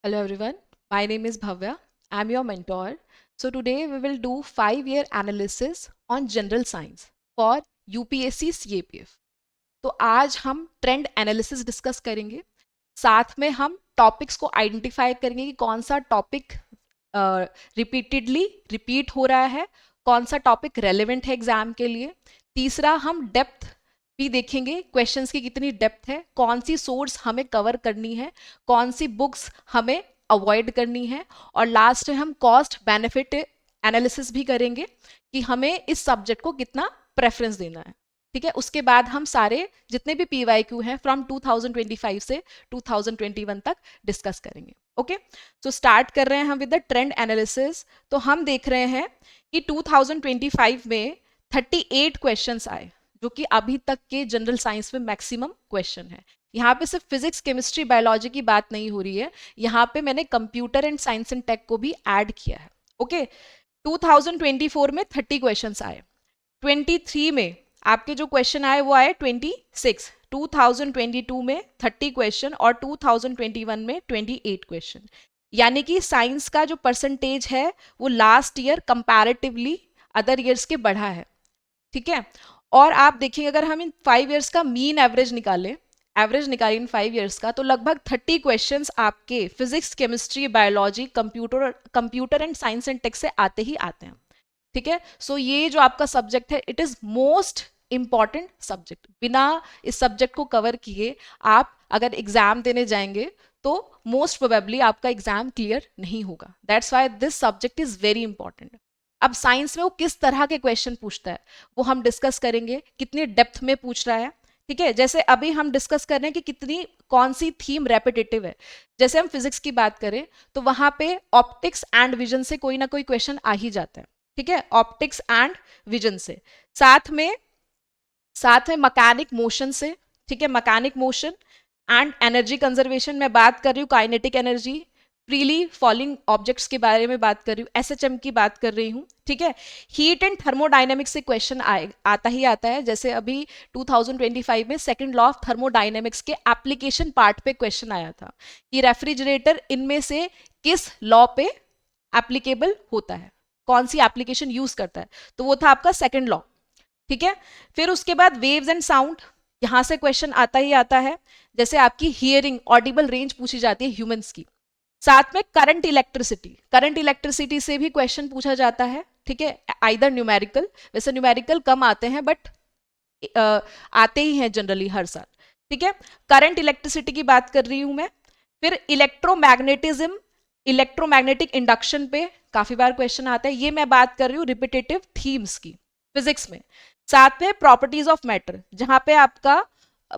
Hello everyone, my name is Bhavya. I'm your mentor. So today we will do 5-year analysis on general science for UPSC CAPF. तो आज हम trend analysis discuss करेंगे, साथ में हम topics को identify करेंगे कि कौन सा टॉपिक रिपीटेडली रिपीट हो रहा है, कौन सा टॉपिक रेलेवेंट है एग्जाम के लिए। तीसरा, हम डेप्थ भी देखेंगे, क्वेश्चंस की कितनी डेप्थ है, कौन सी सोर्स हमें कवर करनी है, कौन सी बुक्स हमें अवॉइड करनी है, और लास्ट में हम कॉस्ट बेनिफिट एनालिसिस भी करेंगे कि हमें इस सब्जेक्ट को कितना प्रेफरेंस देना है। ठीक है, उसके बाद हम सारे जितने भी PYQ हैं फ्रॉम 2025 से 2021 तक डिस्कस करेंगे। ओके, सो स्टार्ट कर रहे हैं हम विद द ट्रेंड एनालिसिस। तो हम देख रहे हैं कि 2025 में 38 क्वेश्चंस आए, जो कि अभी तक के जनरल साइंस में मैक्सिमम क्वेश्चन है। यहाँ पे सिर्फ फिजिक्स, केमिस्ट्री, बायोलॉजी की बात नहीं हो रही है, यहाँ पे मैंने computer and science and tech को भी ऐड किया है। ओके, 2024 में 30 क्वेश्चंस आए, 23 में आपके जो क्वेश्चन आए वो आए 26, 2022 में 30 क्वेश्चन और 2021 में 28 क्वेश्चन। यानी कि साइंस का जो परसेंटेज है वो last year comparatively other years के बढ़ा है। ठीक है, और आप देखिए अगर हम इन 5 ईयर्स का मीन एवरेज निकालें, इन 5 ईयर्स का, तो लगभग 30 क्वेश्चंस आपके physics, chemistry, biology, computer and science and tech से आते ही आते हैं। ठीक है, सो ये जो आपका सब्जेक्ट है it is most important subject. बिना इस सब्जेक्ट को कवर किए आप अगर एग्जाम देने जाएंगे तो मोस्ट प्रोबेबली आपका एग्जाम क्लियर नहीं होगा। That's why this subject is very important. अब साइंस में वो किस तरह के क्वेश्चन पूछता है वो हम डिस्कस करेंगे, कितनी डेप्थ में पूछ रहा है। ठीक है, जैसे अभी हम डिस्कस कर रहे हैं कि कितनी कौन सी थीम रेपिटेटिव है। जैसे हम फिजिक्स की बात करें तो वहां पे ऑप्टिक्स एंड विजन से कोई ना कोई क्वेश्चन आ ही जाता है। ठीक है, ऑप्टिक्स एंड विजन से, साथ में मैकेनिक मोशन से। ठीक है, mechanic motion and energy conservation में बात कर रही हूँ, kinetic energy, freely falling objects के बारे में बात कर रही हूँ, SHM की बात कर रही हूँ। ठीक है, हीट एंड थर्मोडाइनमिक्स से क्वेश्चन आता ही आता है। जैसे अभी 2025 में सेकंड लॉ ऑफ थर्मोडाइनमिक्स के एप्लीकेशन पार्ट पे क्वेश्चन आया था कि रेफ्रिजरेटर इनमें से किस लॉ पे एप्लीकेबल होता है, कौन सी एप्लीकेशन यूज करता है, तो वो था आपका सेकंड लॉ। ठीक है, फिर उसके बाद वेव्स एंड साउंड, यहां से क्वेश्चन आता ही आता है। जैसे आपकी हियरिंग, ऑडिबल रेंज पूछी जाती है ह्यूमंस की। साथ में करंट इलेक्ट्रिसिटी से भी क्वेश्चन पूछा जाता है। ठीक है, आइदर न्यूमेरिकल, वैसे न्यूमेरिकल कम आते हैं बट आते ही हैं जनरली हर साल। ठीक है, करंट इलेक्ट्रिसिटी की बात कर रही हूं मैं। फिर इलेक्ट्रोमैग्नेटिज्म, इलेक्ट्रोमैग्नेटिक इंडक्शन पे काफी बार क्वेश्चन आता है, ये मैं बात कर रही हूँ रिपीटेटिव थीम्स की फिजिक्स में। साथ में प्रॉपर्टीज ऑफ मैटर, जहां पे आपका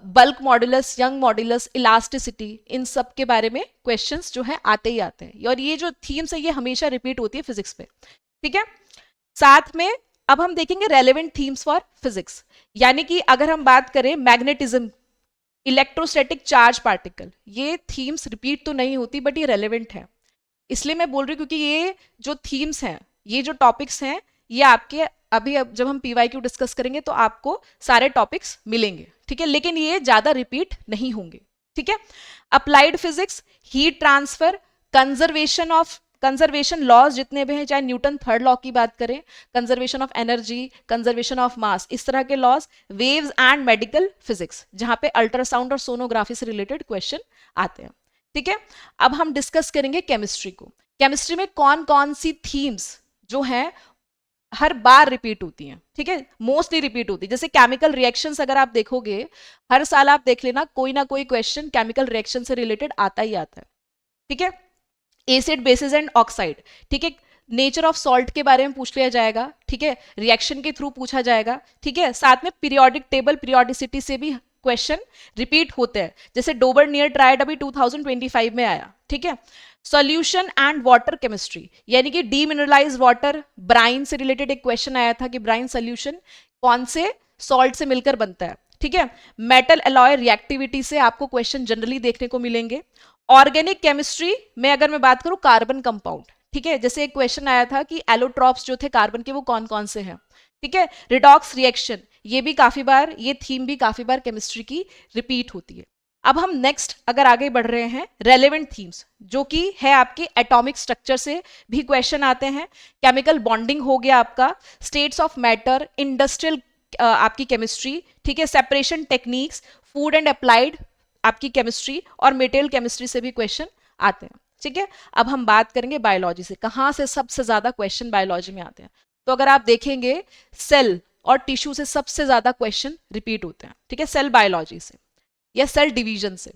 bulk modulus, Young modulus, elasticity, इन सब के बारे में क्वेश्चंस जो है आते ही आते हैं, और ये जो थीम्स है ये हमेशा रिपीट होती है फिजिक्स पे। ठीक है, साथ में अब हम देखेंगे रेलेवेंट थीम्स फॉर फिजिक्स। यानी कि अगर हम बात करें मैग्नेटिज्म, इलेक्ट्रोस्टैटिक चार्ज पार्टिकल, ये थीम्स रिपीट तो नहीं होती बट ये रेलेवेंट है। इसलिए मैं बोल रही हूँ क्योंकि ये जो थीम्स हैं, ये जो टॉपिक्स हैं, ये आपके अभी अब जब हम PYQ डिस्कस करेंगे तो आपको सारे टॉपिक्स मिलेंगे। ठीक है, लेकिन ये ज्यादा रिपीट नहीं होंगे। ठीक है, applied physics, heat transfer, conservation laws जितने भी हैं, चाहे न्यूटन थर्ड लॉ की बात करें, conservation of energy, conservation of mass, इस तरह के laws, waves and medical physics, जहां पे अल्ट्रासाउंड और सोनोग्राफी से रिलेटेड क्वेश्चन आते हैं। ठीक है, अब हम डिस्कस करेंगे केमिस्ट्री को। केमिस्ट्री में कौन कौन सी थीम्स जो हैं हर बार रिपीट होती हैं। ठीक है, मोस्टली रिपीट होती है। जैसे केमिकल रिएक्शंस अगर आप देखोगे, हर साल आप देख लेना कोई ना कोई क्वेश्चन केमिकल रिएक्शन से रिलेटेड आता ही आता है। ठीक है, एसिड, बेसिस एंड ऑक्साइड। ठीक है, नेचर ऑफ सॉल्ट के बारे में पूछ लिया जाएगा। ठीक है, रिएक्शन के थ्रू पूछा जाएगा। ठीक है, साथ में पीरियोडिक टेबल, पीरियोडिसिटी से भी क्वेश्चन रिपीट होते हैं। जैसे डोबर नियर ट्रायड अभी 2025 में आया। ठीक है, सॉल्यूशन एंड वाटर केमिस्ट्री, यानी कि डीमिनरलाइज वाटर, ब्राइन से रिलेटेड एक क्वेश्चन आया था कि ब्राइन सोल्यूशन कौन से सॉल्ट से मिलकर बनता है। ठीक है, मेटल अलॉय रिएक्टिविटी से आपको क्वेश्चन जनरली देखने को मिलेंगे। ऑर्गेनिक केमिस्ट्री में अगर मैं बात करूं, कार्बन कंपाउंड। ठीक है, जैसे एक क्वेश्चन आया था कि एलोट्रॉप्स जो थे कार्बन के वो कौन कौन से हैं। ठीक है, रिडॉक्स रिएक्शन, ये भी काफी बार, ये थीम भी काफी बार केमिस्ट्री की रिपीट होती है। अब हम नेक्स्ट अगर आगे बढ़ रहे हैं, रेलेवेंट थीम्स, जो कि है आपके एटॉमिक स्ट्रक्चर से भी क्वेश्चन आते हैं, केमिकल बॉन्डिंग हो गया आपका, स्टेट्स ऑफ मैटर, इंडस्ट्रियल आपकी केमिस्ट्री, ठीक है, separation techniques, food and applied आपकी केमिस्ट्री, और मेटेरियल केमिस्ट्री से भी क्वेश्चन आते हैं, ठीक है। अब हम बात करेंगे बायोलॉजी से, कहाँ से सबसे ज्यादा क्वेश्चन बायोलॉजी में आते हैं। तो अगर आप देखेंगे, सेल और टिश्यू से सबसे ज्यादा क्वेश्चन रिपीट होते हैं, ठीक है, सेल बायोलॉजी से या सेल डिवीजन से।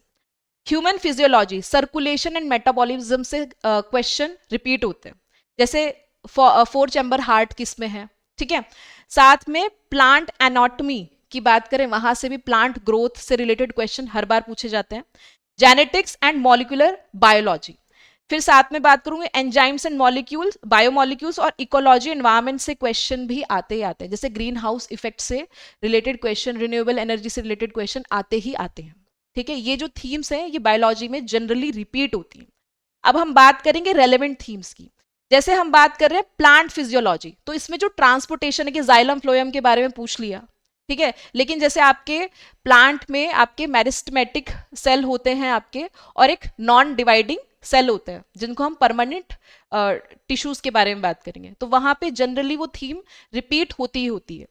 Human physiology, circulation and metabolism से क्वेश्चन रिपीट होते हैं, जैसे फोर चैम्बर हार्ट किस में है, ठीक है। साथ में प्लांट एनाटॉमी की बात करें, वहां से भी प्लांट ग्रोथ से रिलेटेड क्वेश्चन हर बार पूछे जाते हैं। जेनेटिक्स एंड मॉलिक्यूलर बायोलॉजी, फिर साथ में बात करूंगे एंजाइम्स एंड मॉलिक्यूल्स, बायोमॉलिक्यूल्स, और इकोलॉजी एनवायरमेंट से क्वेश्चन भी आते ही आते हैं, जैसे ग्रीन हाउस इफेक्ट से रिलेटेड क्वेश्चन, रिन्यूएबल एनर्जी से रिलेटेड क्वेश्चन आते ही आते हैं, ठीक है। ये जो थीम्स हैं ये बायोलॉजी में जनरली रिपीट होती हैं। अब हम बात करेंगे रेलेवेंट थीम्स की, जैसे हम बात कर रहे हैं प्लांट फिजियोलॉजी, तो इसमें जो ट्रांसपोर्टेशन है कि जाइलम फ्लोएम के बारे में पूछ लिया, ठीक है। लेकिन जैसे आपके प्लांट में आपके मेरिस्टेमेटिक सेल होते हैं आपके, और एक नॉन डिवाइडिंग सेल होते हैं जिनको हम परमानेंट टिश्यूज के बारे में बात करेंगे, तो वहां पे जनरली वो थीम रिपीट होती ही होती है।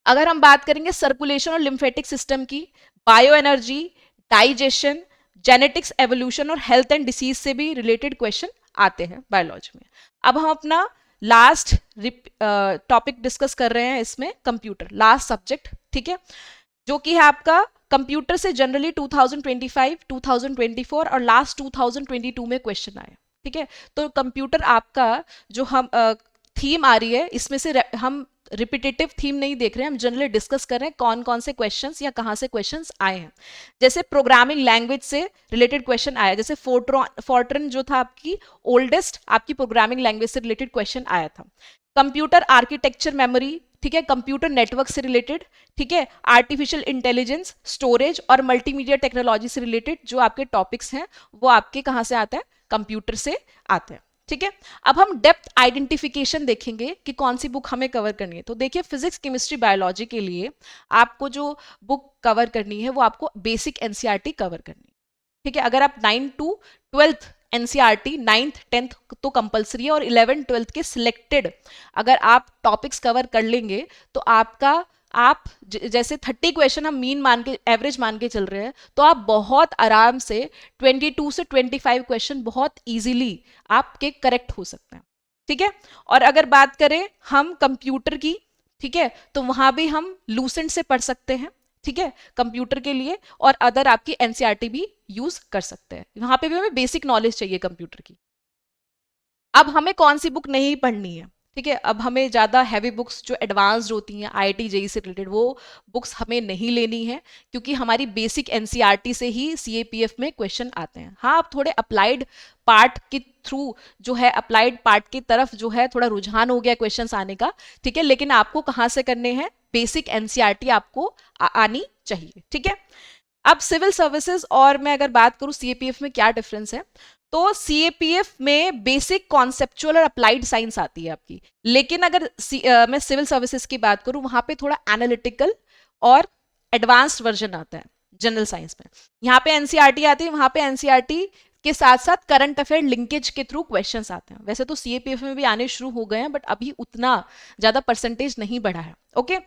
अगर हम बात करेंगे सर्कुलेशन और लिम्फेटिक सिस्टम की, bio energy, digestion, genetics, evolution और हेल्थ एंड डिसीज से भी रिलेटेड क्वेश्चन आते हैं बायोलॉजी में। अब हम अपना लास्ट टॉपिक डिस्कस कर रहे हैं इसमें, कंप्यूटर, लास्ट सब्जेक्ट, ठीक है, जो कि है आपका कंप्यूटर से जनरली 2025, 2024 और लास्ट 2022 में क्वेश्चन आए, ठीक है। तो कंप्यूटर आपका जो हम थीम आ रही है, इसमें से हम रिपीटेटिव थीम नहीं देख रहे हैं, हम जनरली डिस्कस कर रहे हैं कौन कौन से क्वेश्चंस या कहां से क्वेश्चंस आए हैं। जैसे प्रोग्रामिंग लैंग्वेज से रिलेटेड क्वेश्चन आया, जैसे फोर्ट्रन जो था आपकी ओल्डेस्ट आपकी प्रोग्रामिंग लैंग्वेज से रिलेटेड क्वेश्चन आया था। कंप्यूटर आर्किटेक्चर मेमोरी, ठीक है, कंप्यूटर नेटवर्क से रिलेटेड, ठीक है, आर्टिफिशियल इंटेलिजेंस, स्टोरेज और मल्टीमीडिया टेक्नोलॉजी से रिलेटेड जो आपके टॉपिक्स हैं वो आपके कहां से आते हैं, कंप्यूटर से आते हैं, ठीक है। अब हम डेप्थ आइडेंटिफिकेशन देखेंगे कि कौन सी बुक हमें कवर करनी है। तो देखिए, फिजिक्स, केमिस्ट्री, बायोलॉजी के लिए आपको जो बुक कवर करनी है वो आपको बेसिक एनसीईआरटी कवर करनी है, ठीक है। अगर आप 9 to 12th NCERT, 9th 10th तो कंपलसरी है, और 11 12th के सिलेक्टेड अगर आप टॉपिक्स कवर कर लेंगे तो आपका, आप जैसे 30 क्वेश्चन हम मीन मान के, एवरेज मान के चल रहे हैं, तो आप बहुत आराम से 22 से 25 क्वेश्चन बहुत इजीली आपके करेक्ट हो सकते हैं, ठीक है। और अगर बात करें हम कंप्यूटर की, ठीक है, तो वहां भी हम लूसेंट से पढ़ सकते हैं, ठीक है, कंप्यूटर के लिए, और अदर आपकी एनसीईआरटी भी यूज कर सकते हैं, वहां पे भी हमें बेसिक नॉलेज चाहिए कंप्यूटर की। अब हमें कौन सी बुक नहीं पढ़नी है, ठीक है, अब हमें ज़्यादा हैवी बुक्स जो एडवांस्ड होती हैं आईआईटी जेईई से रिलेटेड, वो बुक्स हमें नहीं लेनी है, क्योंकि हमारी बेसिक एनसीईआरटी से ही सीएपीएफ में क्वेश्चन आते हैं। हाँ, आप थोड़े अप्लाइड पार्ट के थ्रू जो है, अप्लाइड पार्ट की तरफ जो है थोड़ा रुझान हो गया क्वेश्चंस आने का, ठीक है, लेकिन आपको कहाँ से करने हैं, बेसिक एनसीईआरटी आपको आनी चाहिए, ठीक है। अब सिविल सर्विसेज और मैं अगर बात करूं सीएपीएफ में क्या डिफरेंस है, तो सीएपीएफ में बेसिक कॉन्सेप्चुअल और अप्लाइड साइंस आती है आपकी, लेकिन अगर मैं सिविल सर्विसेज की बात करूं, वहां पे थोड़ा एनालिटिकल और एडवांस्ड वर्जन आता है जनरल साइंस में। यहाँ पे एनसीईआरटी आती है, वहां पे एनसीईआरटी के साथ साथ करंट अफेयर लिंकेज के थ्रू क्वेश्चंस आते हैं। वैसे तो सीएपीएफ में भी आने शुरू हो गए हैं, बट अभी उतना ज्यादा परसेंटेज नहीं बढ़ा है, ओके।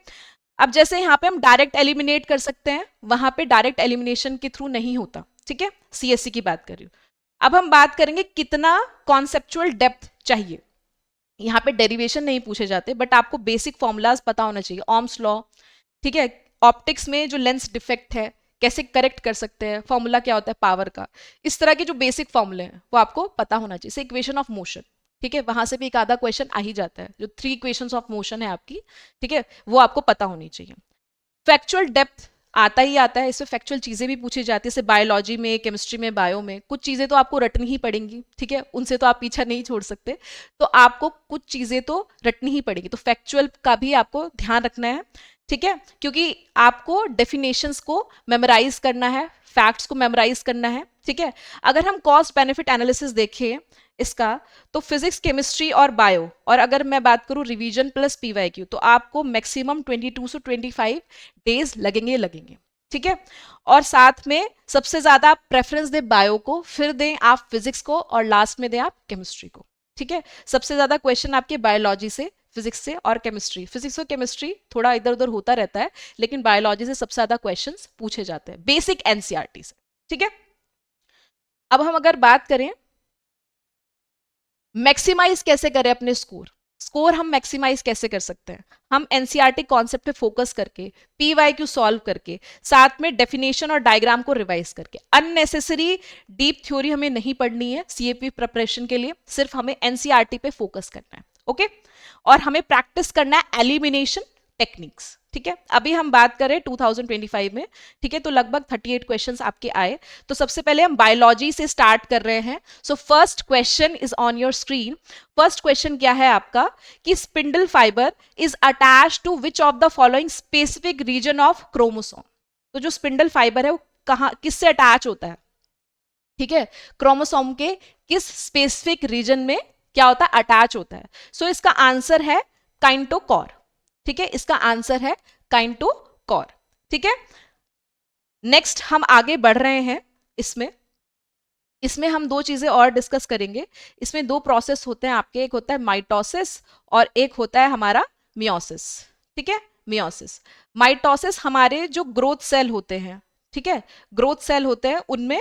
अब जैसे यहाँ पे हम डायरेक्ट एलिमिनेट कर सकते हैं, वहां पे डायरेक्ट एलिमिनेशन के थ्रू नहीं होता, ठीक है, सीएससी की बात कर रही हूँ। अब हम बात करेंगे कितना कॉन्सेप्चुअल डेप्थ चाहिए। यहाँ पे डेरिवेशन नहीं पूछे जाते, बट आपको बेसिक फॉर्मूलाज पता होना चाहिए, ओम्स लॉ, ठीक है, ऑप्टिक्स में जो लेंस डिफेक्ट है कैसे करेक्ट कर सकते हैं, फॉर्मूला क्या होता है पावर का, इस तरह के जो बेसिक फॉर्मूले हैं वो आपको पता होना चाहिए। इक्वेशन ऑफ मोशन, ठीक है, वहां से भी एक आधा क्वेश्चन आ ही जाता है, जो 3 इक्वेशंस ऑफ मोशन है आपकी, ठीक है, वो आपको पता होनी चाहिए। फैक्चुअल डेप्थ आता ही आता है, इसमें फैक्चुअल चीजें भी पूछी जाती है, जैसे बायोलॉजी में, केमिस्ट्री में, बायो में कुछ चीजें तो आपको रटनी ही पड़ेंगी, ठीक है, उनसे तो आप पीछा नहीं छोड़ सकते, तो आपको कुछ चीजें तो रटनी ही पड़ेगी, तो फैक्चुअल का भी आपको ध्यान रखना है, ठीक है, क्योंकि आपको डेफिनेशंस को मेमोराइज करना है, फैक्ट्स को मेमोराइज करना है, ठीक है। अगर हम कॉस्ट बेनिफिट एनालिसिस देखें इसका, तो फिजिक्स, केमिस्ट्री और बायो, और अगर मैं बात करूं रिवीजन प्लस पीवाईक्यू, तो आपको मैक्सिमम 22 से 25 डेज लगेंगे। ठीक है। और साथ में सबसे ज्यादा आप प्रेफरेंस दें बायो को, फिर दें आप फिजिक्स को, और लास्ट में दें आप केमिस्ट्री को। ठीक है, सबसे ज्यादा क्वेश्चन आपके बायोलॉजी से, फिजिक्स से और केमिस्ट्री, फिजिक्स और केमिस्ट्री थोड़ा इधर उधर होता रहता है, लेकिन बायोलॉजी से सबसे ज्यादा क्वेश्चंस पूछे जाते हैं बेसिक एनसीईआरटी से। ठीक है, अब हम अगर बात करें मैक्सिमाइज कैसे करें अपने स्कोर, स्कोर हम मैक्सिमाइज कैसे कर सकते हैं, हम एनसीईआरटी कॉन्सेप्ट पे फोकस करके, पीवाईक्यू सॉल्व करके, साथ में डेफिनेशन और डायग्राम को रिवाइज करके। अननेसेसरी डीप थ्योरी हमें नहीं पढ़नी है सीएपी प्रिपरेशन के लिए, सिर्फ हमें एनसीईआरटी पे फोकस करना है। ओके, और हमें प्रैक्टिस करना है एलिमिनेशन टेक्निक्स। ठीक है, अभी हम बात करें 2025 में, ठीक है, तो लगभग 38 क्वेश्चंस आपके आए। तो सबसे पहले हम बायोलॉजी से स्टार्ट कर रहे हैं। So first question is on your screen. First question क्या है आपका कि spindle fibre is attach to which of the following specific region of chromosome. तो जो स्पिंडल फाइबर है वो कहां, किससे अटैच होता है, ठीक है, क्रोमोसोम के किस स्पेसिफिक रीजन में क्या होता है, अटैच होता है। सो इसका आंसर है काइंटोकॉर। ठीक है, इसका आंसर है काइंटोकॉर। ठीक है, नेक्स्ट हम आगे बढ़ रहे हैं। इसमें इसमें हम दो चीजें और डिस्कस करेंगे। इसमें दो प्रोसेस होते हैं आपके, एक होता है माइटोसिस और एक होता है हमारा मियोसिस। ठीक है, मियोसिस, माइटोसिस हमारे जो ग्रोथ सेल होते हैं, ठीक है, ग्रोथ सेल होते हैं उनमें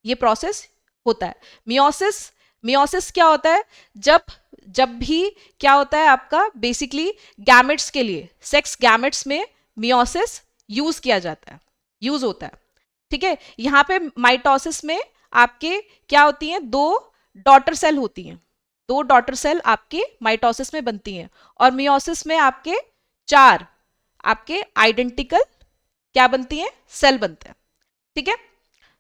ये प्रोसेस होता है। मियोसिस, मियोसिस क्या होता है, जब जब भी क्या होता है आपका बेसिकली गैमेट्स के लिए, सेक्स गैमेट्स में मियोसिस यूज किया जाता है, यूज होता है। ठीक है, यहां पे माइटोसिस में आपके क्या होती हैं, दो डॉटर सेल होती हैं, दो डॉटर सेल आपके माइटोसिस में बनती हैं, और मियोसिस में आपके चार आपके आइडेंटिकल क्या बनती हैं, सेल बनते हैं। ठीक है,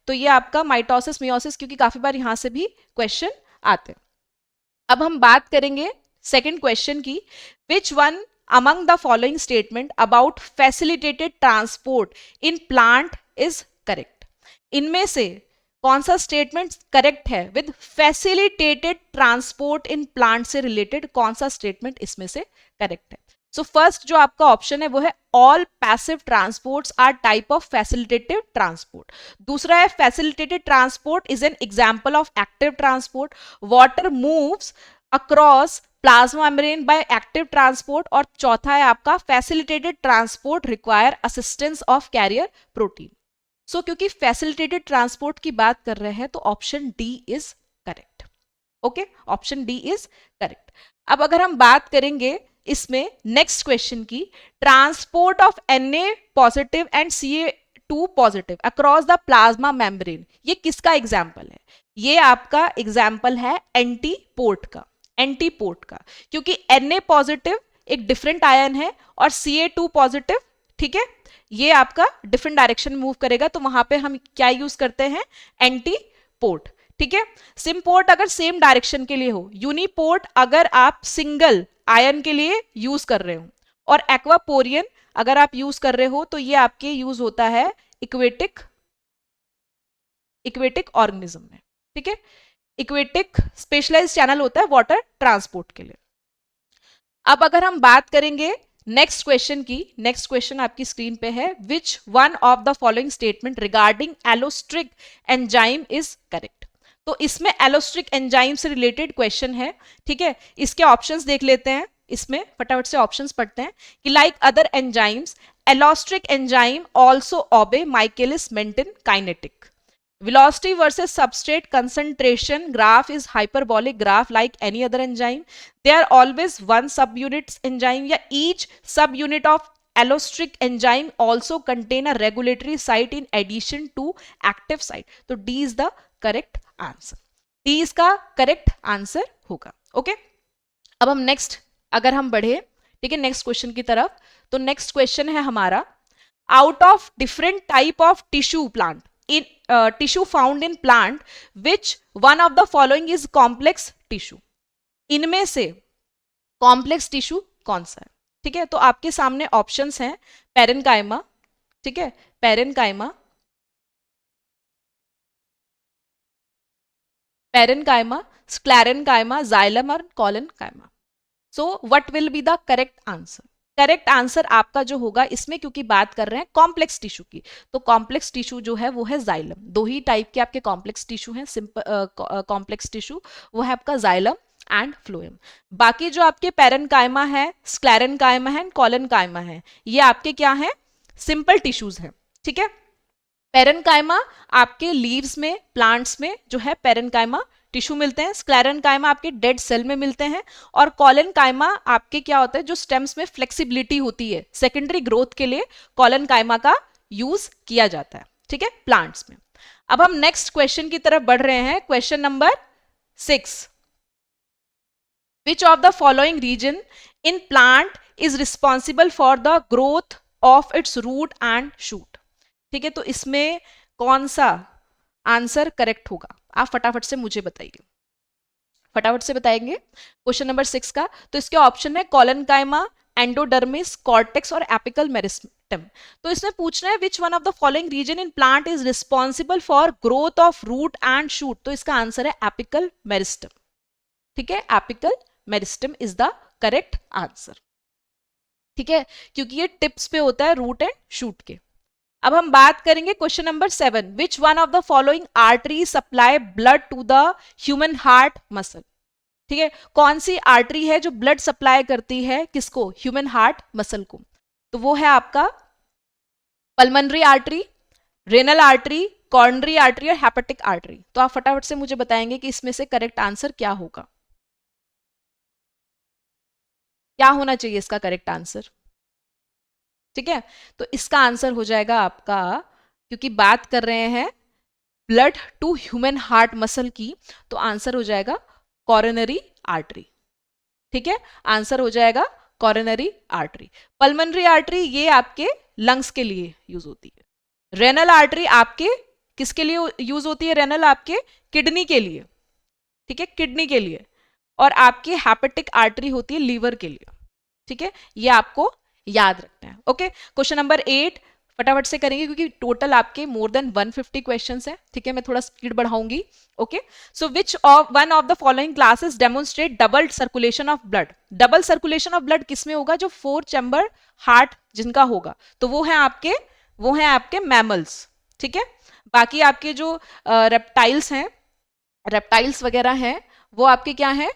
तो ये आपका माइटोसिस मियोसिस, क्योंकि काफी बार यहां से भी क्वेश्चन आते हैं। अब हम बात करेंगे सेकंड क्वेश्चन की, विच one among the following statement about facilitated transport in plant is correct. इनमें से कौन सा स्टेटमेंट करेक्ट है with facilitated transport in plant से रिलेटेड, कौन सा स्टेटमेंट इसमें से करेक्ट है। सो फर्स्ट जो आपका ऑप्शन है वो है all passive transports are type of facilitative transport. दूसरा है facilitated transport is an example of active transport, water moves across plasma membrane by active transport, और चौथा है आपका facilitated transport require assistance of carrier protein. So क्योंकि facilitated transport की बात कर रहे हैं तो option D is correct. Okay, option D is correct. अब अगर हम बात करेंगे इसमें नेक्स्ट क्वेश्चन की, transport of Na positive and Ca2 positive across the plasma membrane, ये किसका एग्जाम्पल है, ये आपका एग्जाम्पल है एंटीपोर्ट का, एंटीपोर्ट का, क्योंकि Na पॉजिटिव एक डिफरेंट आयन है और Ca2 पॉजिटिव, ठीक है, ये आपका डिफरेंट डायरेक्शन में मूव करेगा, तो वहां पे हम क्या यूज करते हैं, एंटीपोर्ट। ठीक है, सिमपोर्ट अगर सेम डायरेक्शन के लिए हो, यूनिपोर्ट अगर आप सिंगल आयन के लिए यूज कर रहे हो, और एक्वापोरियन अगर आप यूज कर रहे हो तो ये आपके यूज होता है इक्वेटिक, इक्वेटिक ऑर्गेनिज्म में। ठीक है, इक्वेटिक स्पेशलाइज्ड चैनल होता है वाटर ट्रांसपोर्ट के लिए। अब अगर हम बात करेंगे नेक्स्ट क्वेश्चन की, नेक्स्ट क्वेश्चन आपकी स्क्रीन पे है, which one of the following statement regarding allosteric enzyme is correct. तो इसमें एलोस्ट्रिक एंजाइम से रिलेटेड क्वेश्चन है। ठीक है, इसके ऑप्शंस देख लेते हैं, इसमें फटाफट से ऑप्शंस पढ़ते हैं कि like other enzymes allosteric enzyme also obey Michaelis Menten kinetic, velocity versus substrate concentration graph is hyperbolic graph like any other enzyme, they are always one subunit enzyme, या each subunit of allostric enzyme also contain a regulatory site in addition to active site। तो D is the correct answer, D इसका correct answer होगा। Okay, अब हम next अगर हम बढ़े, ठीक है, नेक्स्ट क्वेश्चन की तरफ, तो नेक्स्ट क्वेश्चन है हमारा, out of different type of tissue plant in tissue found in plant which one of the following is complex tissue। इनमें से कॉम्प्लेक्स टिश्यू कौन सा है। ठीक है, तो आपके सामने ऑप्शंस हैं, पेरेनकाइमा, ठीक है, पेरेनकाइमा, पेरेनकाइमा, स्क्लेरेनकाइमा, जाइलम और collenchyma. So what will be the correct answer. Correct answer आपका जो होगा इसमें, क्योंकि बात कर रहे हैं कॉम्प्लेक्स टिश्यू की, तो कॉम्प्लेक्स टिश्यू जो है वो है जाइलम। दो ही टाइप के आपके कॉम्प्लेक्स टिश्यू हैं, सिंपल कॉम्प्लेक्स टिश्यू, वो है आपका जाइलम एंड फ्लोएम। बाकी जो आपके पेरेन्काइमा है, स्क्लेरेन्काइमा है, कॉलनकाइमा है, ये आपके क्या है, सिंपल टिश्यूज है। ठीक है, पेरेन्काइमा आपके लीव्स में, प्लांट्स में जो है पेरेन्काइमा टिश्यू मिलते हैं, स्क्लेरेन्काइमा आपके डेड सेल में मिलते हैं, और कॉलनकाइमा आपके क्या होता है, जो स्टेम्स में फ्लेक्सिबिलिटी होती है सेकेंडरी ग्रोथ के लिए कॉलनकाइमा का यूज किया जाता है। ठीक है, प्लांट्स में। अब हम नेक्स्ट क्वेश्चन की तरफ बढ़ रहे हैं, question number 6। Which of the following region in plant is responsible for the growth of its root and shoot? ठीक है, तो इसमें कौन सा आंसर करेक्ट होगा, आप फटाफट से मुझे बताइए, फटाफट से बताएंगे क्वेश्चन नंबर 6 का। तो इसके ऑप्शन है कॉलनकाइमा, एंडोडर्मिस, कॉर्टेक्स और एपिकल मेरिस्टेम। तो इसमें पूछना है which one of the following region in plant is responsible for growth of root and shoot, तो इसका आंसर है एपिकल मेरिस्टेम। ठीक है, apical meristem is the correct answer. ठीक है, क्योंकि ये टिप्स पे होता है रूट एंड शूट के। अब हम बात करेंगे question number 7, which one of the following artery supply blood to the human heart muscle. ठीक है, कौन सी आर्टरी है जो ब्लड सप्लाई करती है किसको, ह्यूमन हार्ट मसल को, तो वो है आपका pulmonary artery, renal artery, coronary artery और हेपेटिक आर्टरी। तो आप फटाफट से मुझे बताएंगे कि इसमें से करेक्ट आंसर क्या होगा, क्या होना चाहिए इसका करेक्ट आंसर। ठीक है, तो इसका आंसर हो जाएगा आपका, क्योंकि बात कर रहे हैं blood to human heart muscle की, तो आंसर हो जाएगा कॉरोनरी आर्टरी। ठीक है, आंसर हो जाएगा कॉरोनरी आर्टरी। पल्मनरी आर्टरी ये आपके लंग्स के लिए यूज होती है। रेनल आर्टरी आपके किसके लिए यूज होती है, रेनल आपके किडनी के लिए। ठीक है, किडनी के लिए। और आपकी हेपेटिक आर्टरी होती है लीवर के लिए। ठीक है, ये आपको याद रखना है। ओके, क्वेश्चन नंबर 8 फटाफट से करेंगे क्योंकि टोटल आपके मोर देन 150 क्वेश्चंस हैं। ठीक है, मैं थोड़ा स्पीड बढ़ाऊंगी। Okay, so which of one of the following classes demonstrate double circulation of blood. Double circulation of blood किसमें होगा, जो 4 चैम्बर हार्ट जिनका होगा, तो वो है आपके मैमल्स। ठीक है, बाकी आपके जो रेप्टाइल्स हैं, रेप्टाइल्स वगैरह हैं, वो आपके क्या हैं,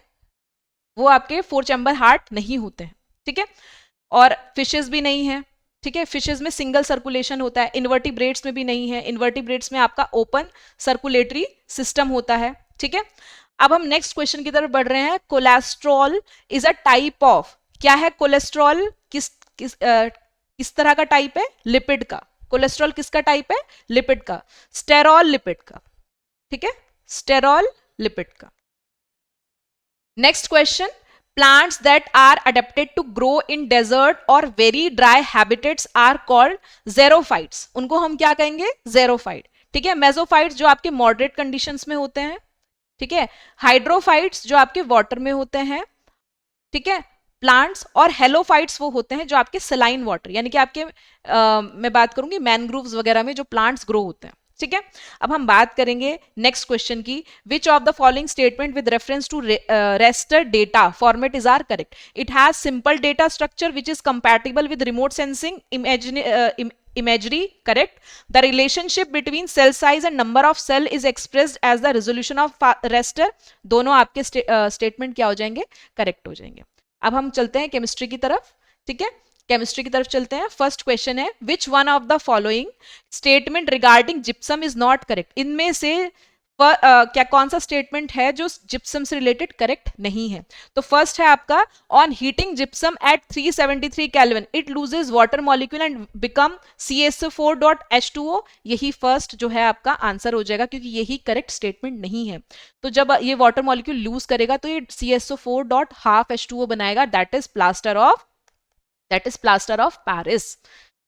वो आपके 4 चैम्बर हार्ट नहीं होते हैं। ठीक है, और फिशेस भी नहीं है। ठीक है, फिशेस में सिंगल सर्कुलेशन होता है, इन्वर्टिब्रेट्स में भी नहीं है, इन्वर्टिब्रेट्स में आपका ओपन सर्कुलेटरी सिस्टम होता है। ठीक है, अब हम नेक्स्ट क्वेश्चन की तरफ बढ़ रहे हैं। Cholesterol is a type of, क्या है कोलेस्ट्रॉल, किस तरह का टाइप है, लिपिड का। कोलेस्ट्रॉल किसका टाइप है, लिपिड का, स्टेरॉल लिपिड का। ठीक है, स्टेरॉल लिपिड का। Next question, plants that are adapted to grow in desert or very dry habitats are called xerophytes। उनको हम क्या कहेंगे, xerophyte। ठीक है, मेसोफाइट्स जो आपके मॉडरेट कंडीशंस में होते हैं। ठीक है, हाइड्रोफाइट्स जो आपके वाटर में होते हैं। ठीक है, प्लांट्स, और हेलोफाइट्स वो होते हैं जो आपके सलाइन वाटर, यानी कि आपके मैं बात करूंगी मैनग्रोव्स वगैरह में जो प्लांट्स ग्रो होते हैं। ठीक है, अब हम बात करेंगे नेक्स्ट क्वेश्चन की, which of the following statement with reference to raster data format is are correct. It has simple data structure which is compatible with remote sensing imagery, correct. The relationship between cell size and number of cell is expressed as the resolution of raster। दोनों आपके statement क्या हो जाएंगे, correct हो जाएंगे। अब हम चलते हैं केमिस्ट्री की तरफ। ठीक है, केमिस्ट्री की तरफ चलते हैं। फर्स्ट क्वेश्चन है, which one of the following statement regarding gypsum is not correct. इनमें से क्या कौन सा स्टेटमेंट है जो जिप्सम से रिलेटेड करेक्ट नहीं है। तो फर्स्ट है आपका, on heating gypsum at 373 kelvin it loses water molecule and become CaSO4.H2O। यही फर्स्ट जो है आपका आंसर हो जाएगा, क्योंकि यही करेक्ट स्टेटमेंट नहीं है। तो जब ये वाटर मॉलिक्यूल लूज करेगा तो ये CaSO4.12H2O बनाएगा, that is plaster of Paris.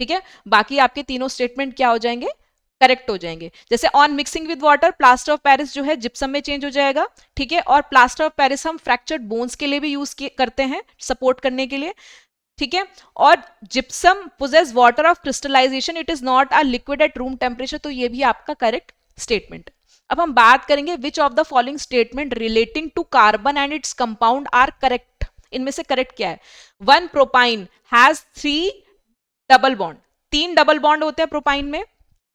ठीक है, बाकी आपके तीनों स्टेटमेंट क्या हो जाएंगे, करेक्ट हो जाएंगे। जैसे on mixing with water plaster of Paris जो है जिप्सम में चेंज हो जाएगा। ठीक है, और प्लास्टर ऑफ पेरिस हम फ्रैक्चर्ड बोन्स के लिए भी यूज करते हैं, सपोर्ट करने के लिए। ठीक है, और gypsum possess water of crystallization, it is not a liquid at room temperature, तो ये भी आपका करेक्ट स्टेटमेंट। अब हम बात करेंगे which of the following statement relating to carbon and its compound are correct इनमें से करेक्ट क्या है? 1 propyne has 3 double bond, 3 double bond होते हैं प्रोपाइन में,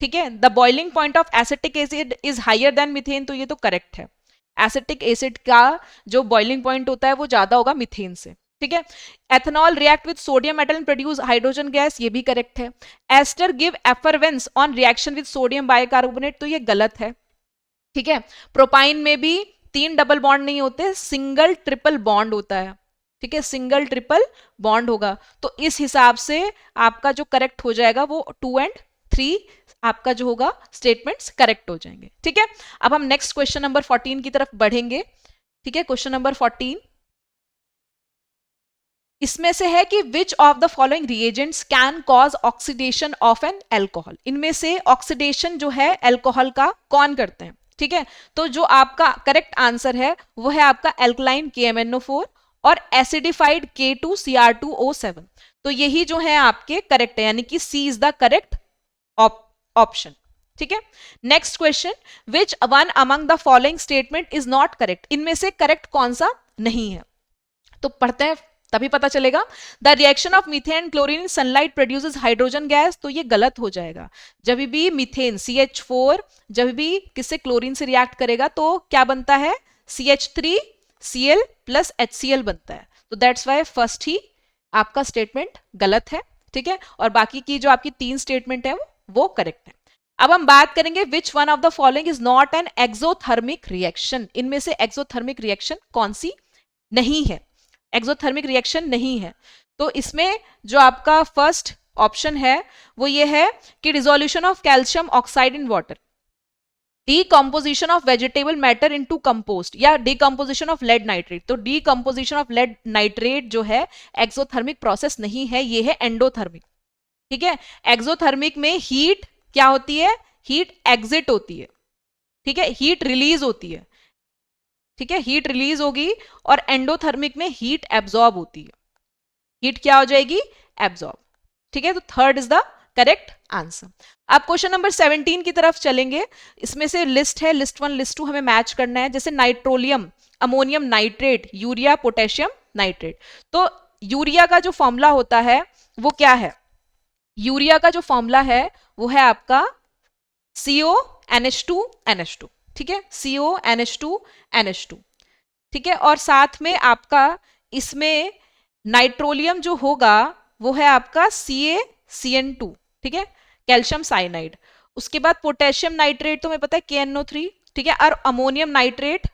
ठीक है। The boiling point of acetic acid is higher than methane, तो ये तो करेक्ट है। एसिटिक एसिड का जो बॉइलिंग पॉइंट होता है वो ज्यादा होगा मीथेन से, ठीक है। Ethanol react with sodium metal and produce hydrogen gas, ये भी करेक्ट है। Ester give effervescence on reaction with sodium bicarbonate, तो ये गलत है, ठीक है। प्रोपाइन में भी 3 डबल बॉन्ड नहीं होते, सिंगल ट्रिपल बॉन्ड होता है, ठीक है, सिंगल ट्रिपल बॉन्ड होगा। तो इस हिसाब से आपका जो करेक्ट हो जाएगा वो 2 एंड 3 आपका जो होगा स्टेटमेंट्स करेक्ट हो जाएंगे, ठीक है। अब हम नेक्स्ट क्वेश्चन नंबर 14 की तरफ बढ़ेंगे, ठीक है। क्वेश्चन नंबर 14 इसमें से है कि विच of the following reagents can cause oxidation of N alcohol, इनमें से ऑक्सीडेशन जो है एल्कोहल का कौन करते हैं, ठीक है। तो जो आपका करेक्ट आंसर है वो है आपका एल्कलाइन KMnO4 और एसिडिफाइड K2Cr2O7, तो यही जो है आपके करेक्ट है, यानी कि C is the correct option, ठीक है। Next question, which one among the following statement is not correct, इनमें से करेक्ट कौन सा नहीं है, तो पढ़ते हैं तभी पता चलेगा। The reaction of methane chlorine in sunlight produces hydrogen gas, तो ये गलत हो जाएगा। जब भी मीथेन CH4 जब भी किससे क्लोरीन से रिएक्ट करेगा तो क्या बनता है, CH3Cl प्लस HCl बनता है, तो दैट्स वाई फर्स्ट ही आपका स्टेटमेंट गलत है, ठीक है। और बाकी की जो आपकी 3 स्टेटमेंट है वो करेक्ट है। अब हम बात करेंगे which one of the following is not an exothermic reaction, इनमें से एक्सोथर्मिक रिएक्शन कौन सी नहीं है, एक्सोथर्मिक रिएक्शन नहीं है। तो इसमें जो आपका फर्स्ट ऑप्शन है वो ये है कि dissolution of calcium oxide in water, decomposition of vegetable matter into compost, या डीकंपोजिशन ऑफ लेड नाइट्रेट। तो डीकंपोजिशन ऑफ लेड नाइट्रेट जो है एक्सोथर्मिक प्रोसेस नहीं है, ये है एंडोथर्मिक, ठीक है। एक्सोथर्मिक में हीट क्या होती है, हीट एग्जिट होती है, ठीक है, हीट रिलीज होती है, ठीक है, हीट रिलीज होगी। और एंडोथर्मिक में हीट एब्जॉर्ब होती है, हीट क्या हो जाएगी, एब्जॉर्ब, ठीक है। तो third is the correct answer. अब क्वेश्चन नंबर 17 की तरफ चलेंगे, इसमें से लिस्ट है, लिस्ट 1 लिस्ट 2 हमें मैच करना है, जैसे nitrolim, ammonium nitrate, urea, potassium nitrate. तो यूरिया का जो फॉर्मूला होता है वो क्या है, यूरिया का जो फॉर्मूला है वो है आपका CONH2NH2, ठीक है, CONH2NH2, ठीक है। और साथ में आपका इसमें नाइट्रोलियम जो होगा वो है आपका CaCN2, ठीक है, कैल्शियम साइनाइड। उसके बाद पोटेशियम नाइट्रेट तो हमें पता है KNO3, ठीक है। और अमोनियम नाइट्रेट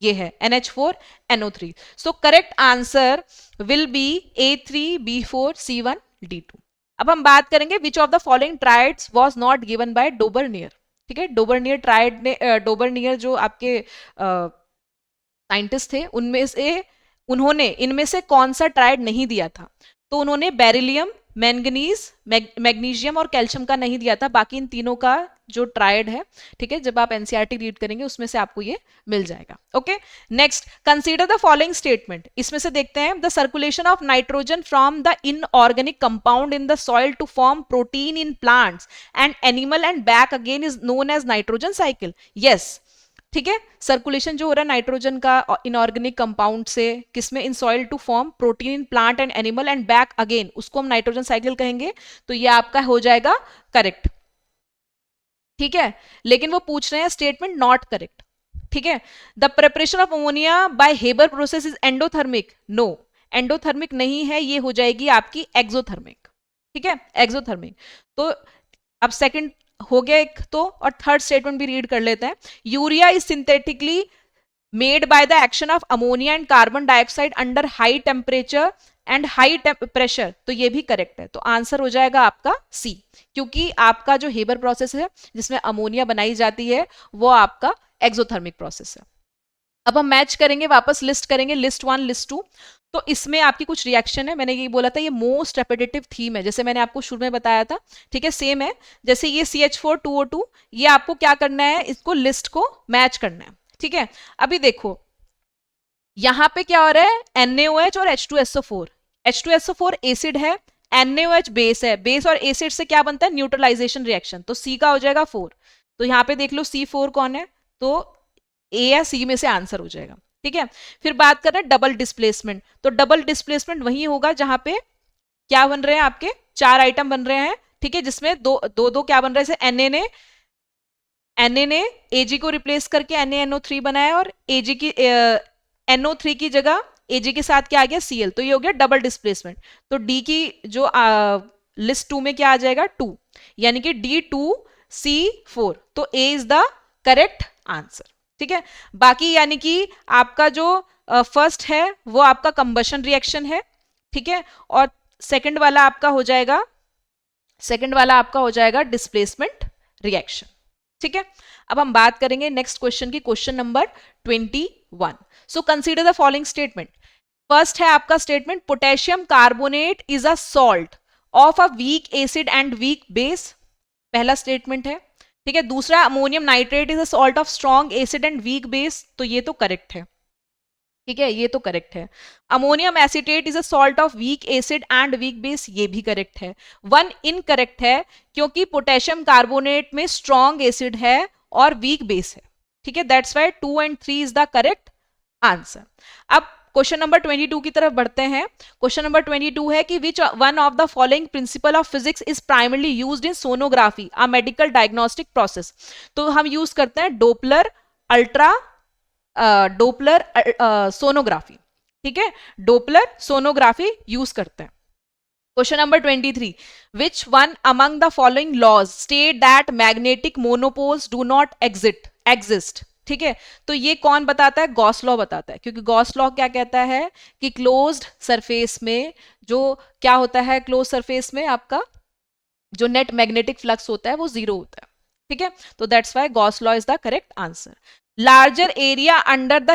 ये है NH4NO3। So correct answer will be A3B4C1D2। अब हम बात करेंगे which of the following triads was not given by Dobereiner, ठीक है। डोबरनियर ट्राइड ने डोबरनियर जो आपके साइंटिस्ट थे उनमें से उन्होंने इनमें से कौन सा ट्राइड नहीं दिया था, तो उन्होंने बेरिलियम, मैंगनीज, मैग्नीशियम और कैल्शियम का नहीं दिया था, बाकी इन तीनों का जो ट्राइड है, ठीक है, जब आप एनसीईआरटी रीड करेंगे उसमें से आपको ये मिल जाएगा, okay. Next, consider the following statement, इसमें से देखते हैं, the circulation of nitrogen from the inorganic compound in the soil to form protein in plants and animal and back again is known as nitrogen cycle, yes, ठीक है। Circulation जो हो रहा है नाइट्रोजन का इनऑर्गेनिक कंपाउंड से किसमें, in soil to form protein in plant and animal and back again, उसको हम नाइट्रोजन साइकिल कहेंगे, तो ये आपका हो जाएगा करेक्ट, ठीक है। लेकिन वो पूछ रहे हैं स्टेटमेंट नॉट करेक्ट, ठीक है। The preparation of ammonia by Haber process is endothermic, no, endothermic नहीं है, ये हो जाएगी आपकी एक्सोथर्मिक, ठीक है, एक्सोथर्मिक। तो अब सेकंड हो गया एक तो, और थर्ड स्टेटमेंट भी रीड कर लेते हैं, urea is synthetically made by the action of ammonia and carbon dioxide under high temperature and high pressure, तो ये भी करेक्ट है। तो आंसर हो जाएगा आपका सी, क्योंकि आपका जो हेबर प्रोसेस है जिसमें अमोनिया बनाई जाती है वो आपका एक्सोथर्मिक प्रोसेस है। अब हम मैच करेंगे, वापस लिस्ट करेंगे, लिस्ट 1 लिस्ट 2। तो इसमें आपकी कुछ रिएक्शन है, मैंने ये बोला था ये मोस्ट रेपिटेटिव थीम है, जैसे मैंने आपको शुरू में बताया था, ठीक है, सेम है। जैसे ये CH4 2O2, ये आपको क्या करना है, इसको लिस्ट को मैच करना है, ठीक है। अभी देखो यहां पे क्या हो रहा है, NaOH और H2SO4, H2SO4 एसिड है, NaOH बेस है, बेस और एसिड से क्या बनता है, न्यूट्रलाइजेशन रिएक्शन, तो C का हो जाएगा 4। तो यहां पे देख लो C4 कौन है, तो A या C में से आंसर हो जाएगा, ठीक है। फिर बात कर रहे हैं डबल डिस्प्लेसमेंट, तो डबल डिस्प्लेसमेंट वही होगा जहां पे क्या बन रहे हैं, आपके 4 आइटम बन रहे हैं, ठीक है, जिसमें दो दो दो क्या बन रहे हैं, जैसे एनए ने एजी को रिप्लेस करके NaNO3 बनाया और एजी की NO3 की जगह एजी के साथ क्या आ गया, Cl, तो ये हो गया डबल डिस्प्लेसमेंट। तो डी की जो लिस्ट 2 में क्या आ जाएगा, 2, यानी कि D2C4, तो A is the correct answer. ठीक है, बाकी यानी कि आपका जो फर्स्ट है वो आपका कंबशन रिएक्शन है, ठीक है, और सेकंड वाला आपका हो जाएगा, सेकंड वाला आपका हो जाएगा डिस्प्लेसमेंट रिएक्शन। ठीक है, अब हम बात करेंगे नेक्स्ट क्वेश्चन की, question number 21। So consider the following statement. First है आपका statement, potassium carbonate is a salt of a weak acid and weak base, पहला स्टेटमेंट है। ठीक है, दूसरा ammonium nitrate is a salt of strong acid and weak base, तो ये तो करेक्ट है। ठीक है, ये तो करेक्ट है। Ammonium acetate is a salt of weak acid and weak base, ये भी करेक्ट है। वन इनकरेक्ट है, क्योंकि पोटेशियम कार्बोनेट में स्ट्रॉन्ग एसिड है और वीक बेस है। ठीक है, that's why 2 and 3 is the correct answer. अब क्वेश्चन नंबर 22 की तरफ बढ़ते हैं। क्वेश्चन नंबर 22 है कि विच one of the following principle of physics is primarily used in sonography, a medical diagnostic process. तो हम यूज करते हैं डोपलर अल्ट्रा डोपलर सोनोग्राफी। ठीक है, डोपलर सोनोग्राफी यूज करते हैं। Question number 23, which one among the following laws state that magnetic monopoles do not exist. ठीक है, तो ये कौन बताता है, गॉस लॉ बताता है, क्योंकि गॉस लॉ क्या कहता है कि क्लोज्ड सरफेस में जो क्या होता है, क्लोज सरफेस में आपका जो नेट मैग्नेटिक फ्लक्स होता है वो 0 होता है। ठीक है, तो that's why Gauss law is the correct answer. Larger area under the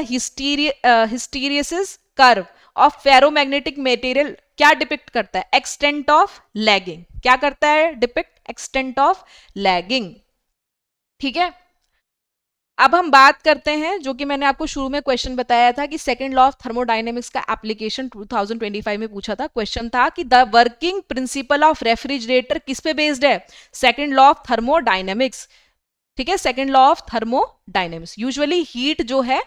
hysteresis curve of ferromagnetic material क्या डिपिक्ट करता है, एक्सटेंट ऑफ लैगिंग, क्या करता है, डिपिक्ट एक्सटेंट ऑफ लैगिंग। ठीक है, अब हम बात करते हैं, जो कि मैंने आपको शुरू में क्वेश्चन बताया था कि सेकंड लॉ ऑफ थर्मोडायनेमिक्स का एप्लीकेशन 2025 में पूछा था। क्वेश्चन था कि the working principle of refrigerator किस पे बेस्ड है, सेकंड लॉ ऑफ थर्मोडायनेमिक्स। ठीक है, second law of thermodynamics. Usually heat जो है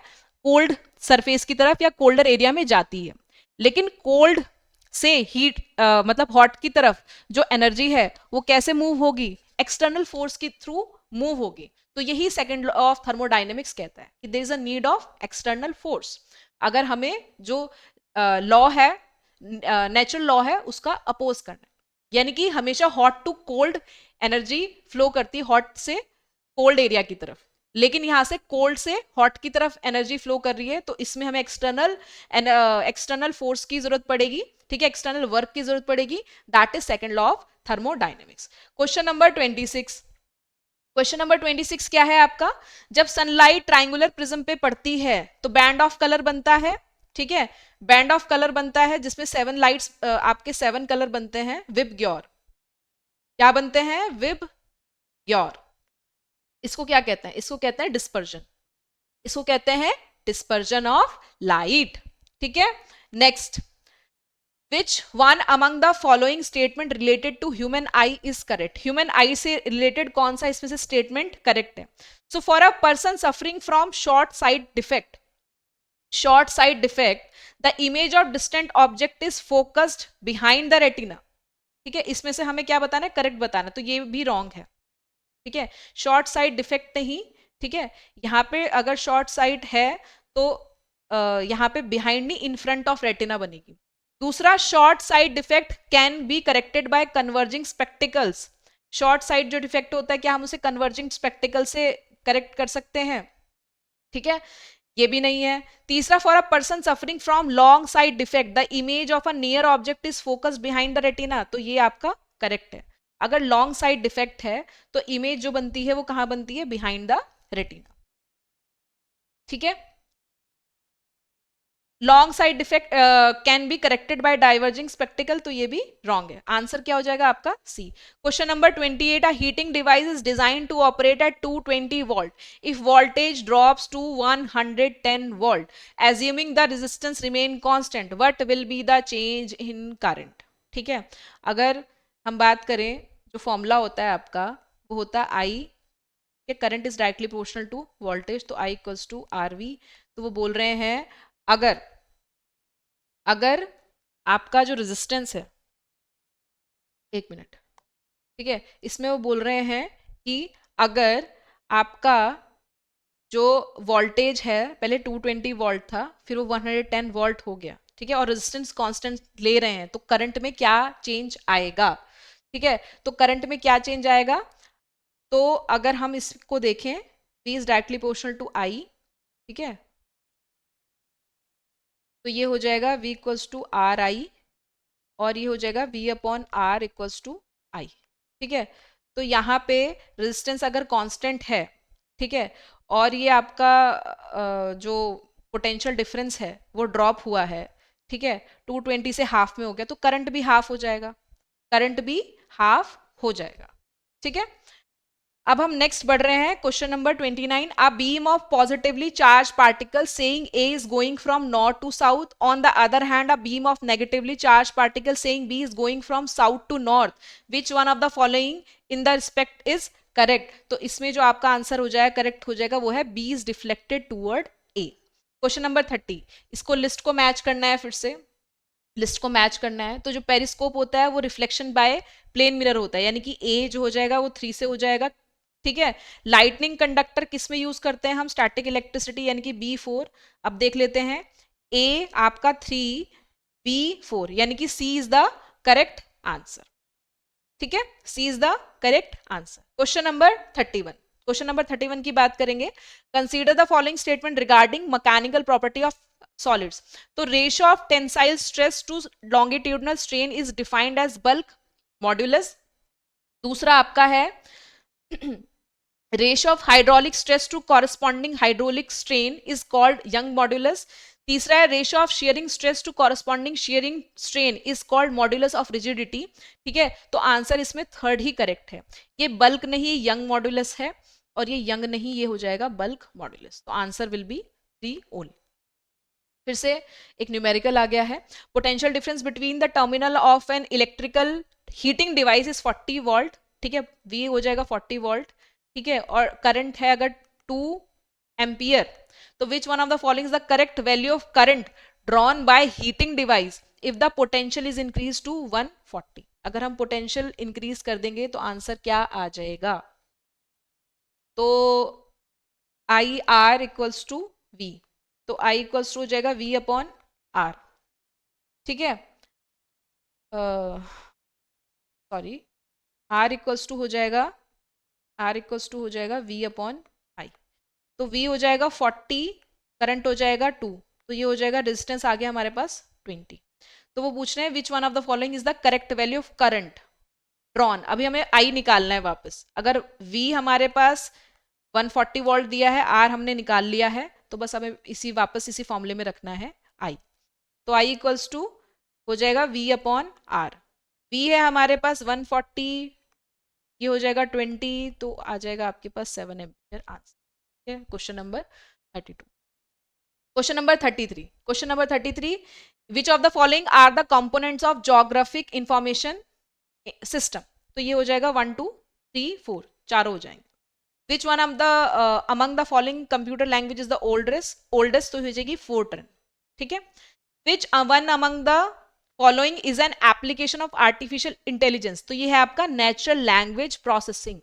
कोल्ड सरफेस की तरफ या कोल्डर एरिया में जाती है, लेकिन कोल्ड से हीट मतलब हॉट की तरफ जो एनर्जी है वो कैसे मूव होगी, एक्सटर्नल फोर्स के थ्रू मूव होगी। तो यही सेकंड लॉ ऑफ थर्मोडायनेमिक्स कहता है कि there is a need of external force. अगर हमें जो लॉ है, नेचुरल लॉ है, उसका अपोज करना है, यानी कि हमेशा hot to cold energy flow करती है, हॉट से कोल्ड एरिया की तरफ, लेकिन यहां से कोल्ड से हॉट की तरफ एनर्जी फ्लो कर रही है, तो इसमें हमें एक्सटर्नल फोर्स की जरूरत पड़ेगी। ठीक है, एक्सटर्नल वर्क की जरूरत पड़ेगी, that is second law of thermodynamics. Question number 26, question number 26 क्या है आपका, जब सनलाइट ट्राइंगुलर प्रिज्म पे पड़ती है तो बैंड ऑफ कलर बनता है। ठीक है, बैंड ऑफ कलर बनता है जिसमें 7 लाइट्स, आपके 7 कलर बनते हैं, विबग्योर। क्या बनते हैं, विबग्योर। इसको क्या कहते हैं, इसको कहते हैं डिस्पर्जन, इसको कहते हैं डिस्पर्जन ऑफ लाइट। ठीक है, next, which one among the following statement related to human eye is correct। human eye से related कौन सा इसमें से statement correct है। so for a person suffering from short sight defect, the image of distant object is focused behind the retina। ठीक है, इसमें से हमें क्या बताना है, करेक्ट बताना, तो ये भी रॉन्ग है। ठीक है, शॉर्ट साइट डिफेक्ट नहीं। ठीक है, यहाँ पे अगर शॉर्ट साइट है तो यहाँ पे बिहाइंड नहीं, इन फ्रंट ऑफ रेटिना बनेगी। दूसरा, short site defect can be corrected bye converging spectacles. Short site जो डिफेक्ट होता है, क्या हम उसे कन्वर्जिंग स्पेक्टिकल से करेक्ट कर सकते हैं। ठीक है, ये भी नहीं है। तीसरा, for a person suffering from long site defect the image of a near object is focused behind the retina, तो ये आपका करेक्ट है। अगर लॉन्ग साइट डिफेक्ट है तो इमेज जो बनती है वो कहां बनती है, बिहाइंड द रेटिना। ठीक है, long side defect can be corrected bye diverging spectacled, तो ये भी रॉन्ग है। आंसर क्या हो जाएगा आपका, C. Question number 28, a heating device is design to operate at 220 volt if voltage drops to 110 volt assuming the resistance remain constant, what will be the change in current. ठीक है, अगर हम बात करें, जो फॉर्मूला होता है आपका वो होता है I कि current is directly proportional to voltage, तो I equals to R V. तो वो बोल रहे हैं अगर अगर आपका जो रेजिस्टेंस है, एक मिनट, ठीक है, इसमें वो बोल रहे हैं कि अगर आपका जो वोल्टेज है पहले 220 वोल्ट था, फिर वो 110 वोल्ट हो गया, ठीक है, और रेजिस्टेंस कांस्टेंट ले रहे हैं, तो करंट में क्या चेंज आएगा, ठीक है। तो करंट में क्या चेंज आएगा, तो अगर हम इसको देखें, V is directly proportional to I, ठीक है, तो ये हो जाएगा V equals to R I, और ये हो जाएगा V upon R equals to I, ठीक है। तो यहाँ पे रेजिस्टेंस अगर कांस्टेंट है, ठीक है, और ये आपका जो पोटेंशियल डिफरेंस है वो ड्रॉप हुआ है, ठीक है, 220 से हाफ में हो गया, तो करंट भी हाफ हो जाएगा, करंट भी हाफ हो जाएगा, ठीक है। अब हम नेक्स्ट बढ़ रहे हैं, question number 29। A beam of positively charge particle saying A is going from north to south, on the other hand a beam of negatively charge particle saying B is going from south to north, which one of the following in the respect is correct. तो इसमें जो आपका answer हो जाएगा, correct हो जाएगा, वो है B is deflected toward A. Question number 30, इसको लिस्ट को मैच करना है, फिर से लिस्ट को मैच करना है। तो जो पेरिस्कोप होता है वो रिफ्लेक्शन बाय प्लेन मिरर होता है, यानी कि ए जो हो जाएगा वो 3 से हो जाएगा, ठीक है। लाइटनिंग कंडक्टर किस में यूज करते हैं हम, स्टैटिक इलेक्ट्रिसिटी यानी कि B4। अब देख लेते हैं, ए आपका 3, B4, यानी कि C is the correct answer, ठीक है, C is the correct answer. Question number 31, question number 31 की बात करेंगे। Consider the following statement regarding mechanical property of solids. तो ratio of tensile stress to longitudinal strain is defined as bulk modulus. दूसरा आपका है ratio of hydraulic stress to corresponding hydraulic strain is called Young modulus. तीसरा है ratio of shearing stress to corresponding sharing strain is called modulus of rigidity, ठीक है। तो answer इसमें third ही correct है, ये बल्क नहीं यंग मॉड्यूलस है, और ये यंग नहीं, ये हो जाएगा बल्क मॉड्यूलस। तो आंसर विल बी 3 ओनली। फिर से एक न्यूमेरिकल आ गया है। Potential difference between the terminal of an electrical heating device is 40 volt, ठीक है, V हो जाएगा 40 वोल्ट, ठीक है, और करंट है अगर 2 एम्पियर, तो which one of the following is the correct value of current drawn by heating device if the potential is increase to 140। अगर हम पोटेंशियल इंक्रीज कर देंगे तो आंसर क्या आ जाएगा, तो I R equals to V, तो आई इक्वल्स टू हो जाएगा V अपॉन आर, ठीक है, सॉरी, आर इक्वल्स टू हो जाएगा, आर इक्वल्स टू हो जाएगा V अपॉन आई। तो V हो जाएगा 40, करंट हो जाएगा 2, तो ये हो जाएगा, रेजिस्टेंस आ गया हमारे पास 20। तो वो पूछ रहे हैं which one of the following is the correct value of current drawn. अभी हमें I निकालना है वापस, अगर V हमारे पास 140 वोल्ट दिया है, R हमने निकाल लिया है, तो बस हमें इसी वापस इसी फॉर्मूले में रखना है I। तो I इक्वल्स टू हो जाएगा V अपॉन आर। V है हमारे पास 140, ये हो जाएगा 20, तो आ जाएगा आपके पास 7 एम्पियर आंसर, ठीक है। Question number 32। Question number 33, question number 33, which of the following are the components of geographic information system. तो ये हो जाएगा 1 2 3 4, चारों हो जाएंगे। विच one of the among the following computer language is the oldest, तो हो जाएगी फोर्ट्रन, ठीक है। Which one among the following is an application of artificial intelligence. तो ये है आपका नेचुरल लैंग्वेज प्रोसेसिंग,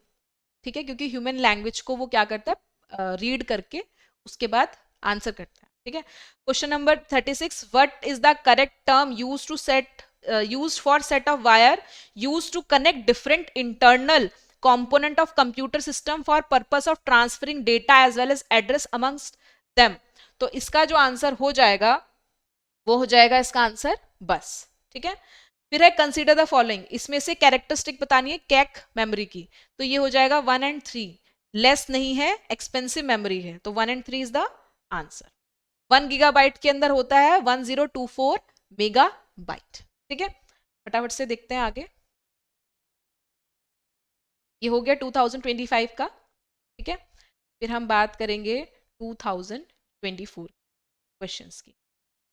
ठीक है, क्योंकि ह्यूमन लैंग्वेज को वो क्या करता है, रीड करके उसके बाद आंसर करता है, ठीक है। Question number 36, what is the correct term used to set used for set of wire used to connect different internal component of computer system for purpose of transferring data as well as address amongst them। तो इसका जो answer हो जाएगा वो हो जाएगा इसका answer बस, ठीक है। फिर है कंसीडर द फॉलोइंग, इसमें से कैरेक्टरिस्टिक बतानी है कैक मेमोरी की, तो ये हो जाएगा 1 and 3, लेस नहीं है, एक्सपेंसिव मेमोरी है, तो 1 and 3 is the answer. 1 gigabyte के अंदर होता है 1024 मेगाबाइट, ठीक है। फटाफट से देखते हैं आगे, ये हो गया 2025 का, ठीक है। फिर हम बात करेंगे 2024 क्वेश्चंस की,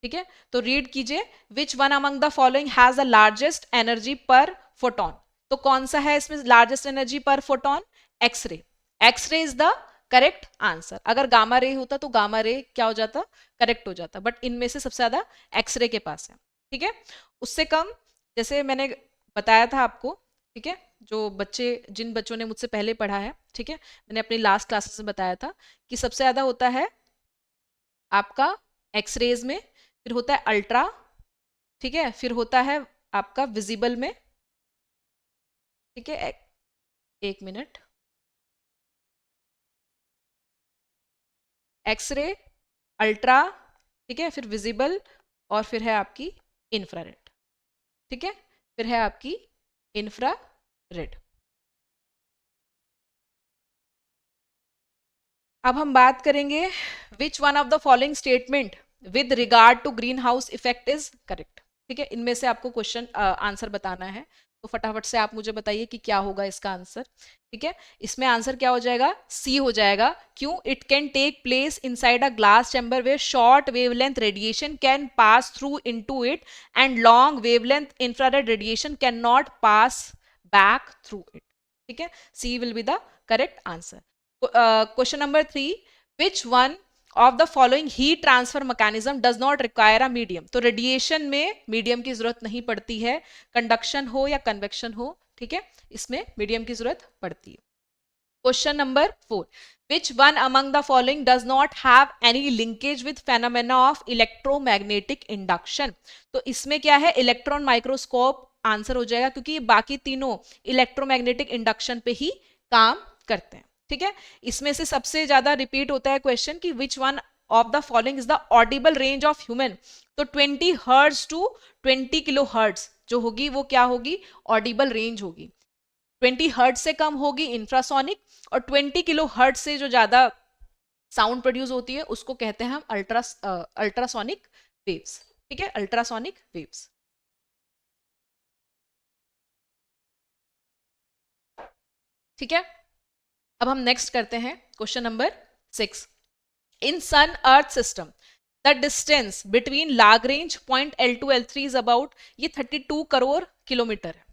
ठीक है। तो रीड कीजिए, which one among the following has the largest energy per photon. तो कौन सा है इसमें largest energy per photon, X ray. X ray is the correct answer. अगर गामा रे होता तो गामा रे क्या हो जाता, करेक्ट हो जाता, बट इनमें से सबसे ज्यादा एक्सरे के पास है। ठीक है, उससे कम, जैसे मैंने बताया था आपको, ठीक है, जो बच्चे, जिन बच्चों ने मुझसे पहले पढ़ा है, ठीक है, मैंने अपनी लास्ट क्लासेस में बताया था कि सबसे ज्यादा होता है आपका एक्सरेज में, फिर होता है अल्ट्रा, ठीक है, फिर होता है आपका विजिबल में, ठीक है, एक मिनट, एक्सरे, अल्ट्रा, ठीक है, फिर विजिबल, और फिर है आपकी इंफ्रारेड, ठीक है, फिर है आपकी इंफ्रारेड। अब हम बात करेंगे which one of the following statement with regard to greenhouse effect is correct. ठीक है, इनमें से आपको क्वेश्चन आंसर बताना है, तो फटाफट से आप मुझे बताइए कि क्या होगा इसका आंसर। ठीक है, इसमें आंसर क्या हो जाएगा, सी हो जाएगा। क्यों, it can take place inside a glass chamber where short wavelength radiation can pass through into it and long wavelength infrared radiation can not pass back through it. ठीक है, C will be the correct answer. Question number 3, which one of the following heat transfer mechanism does not require a medium. तो radiation में medium की जरूरत नहीं पड़ती है, conduction हो या कन्वेक्शन हो, ठीक है, इसमें मीडियम की जरूरत पड़ती है। Question number 4, which one among the following does not have any linkage with phenomena of electromagnetic induction. तो इसमें क्या है, इलेक्ट्रॉन माइक्रोस्कोप आंसर हो जाएगा, क्योंकि बाकी तीनों इलेक्ट्रोमैग्नेटिक इंडक्शन पे ही काम करते हैं। ठीक है, इसमें से सबसे ज्यादा रिपीट होता है क्वेश्चन कि विच one of the following is the Audible range of human. तो 20 हर्ट्ज टू 20 किलो हर्ट्ज जो होगी वो क्या होगी, ऑडिबल रेंज होगी। 20 हर्ट्ज से कम होगी इंफ्रासोनिक, और 20 किलो हर्ट्ज से जो ज्यादा साउंड प्रोड्यूस होती है उसको कहते हैं हम अल्ट्रासोनिक वेव्स। ठीक है, अल्ट्रासोनिक वेव्स। ठीक है, अब हम नेक्स्ट करते हैं question number 6। In sun earth system the distance between Lagrange point L2 L3 is about, ये 32 करोड़ किलोमीटर है।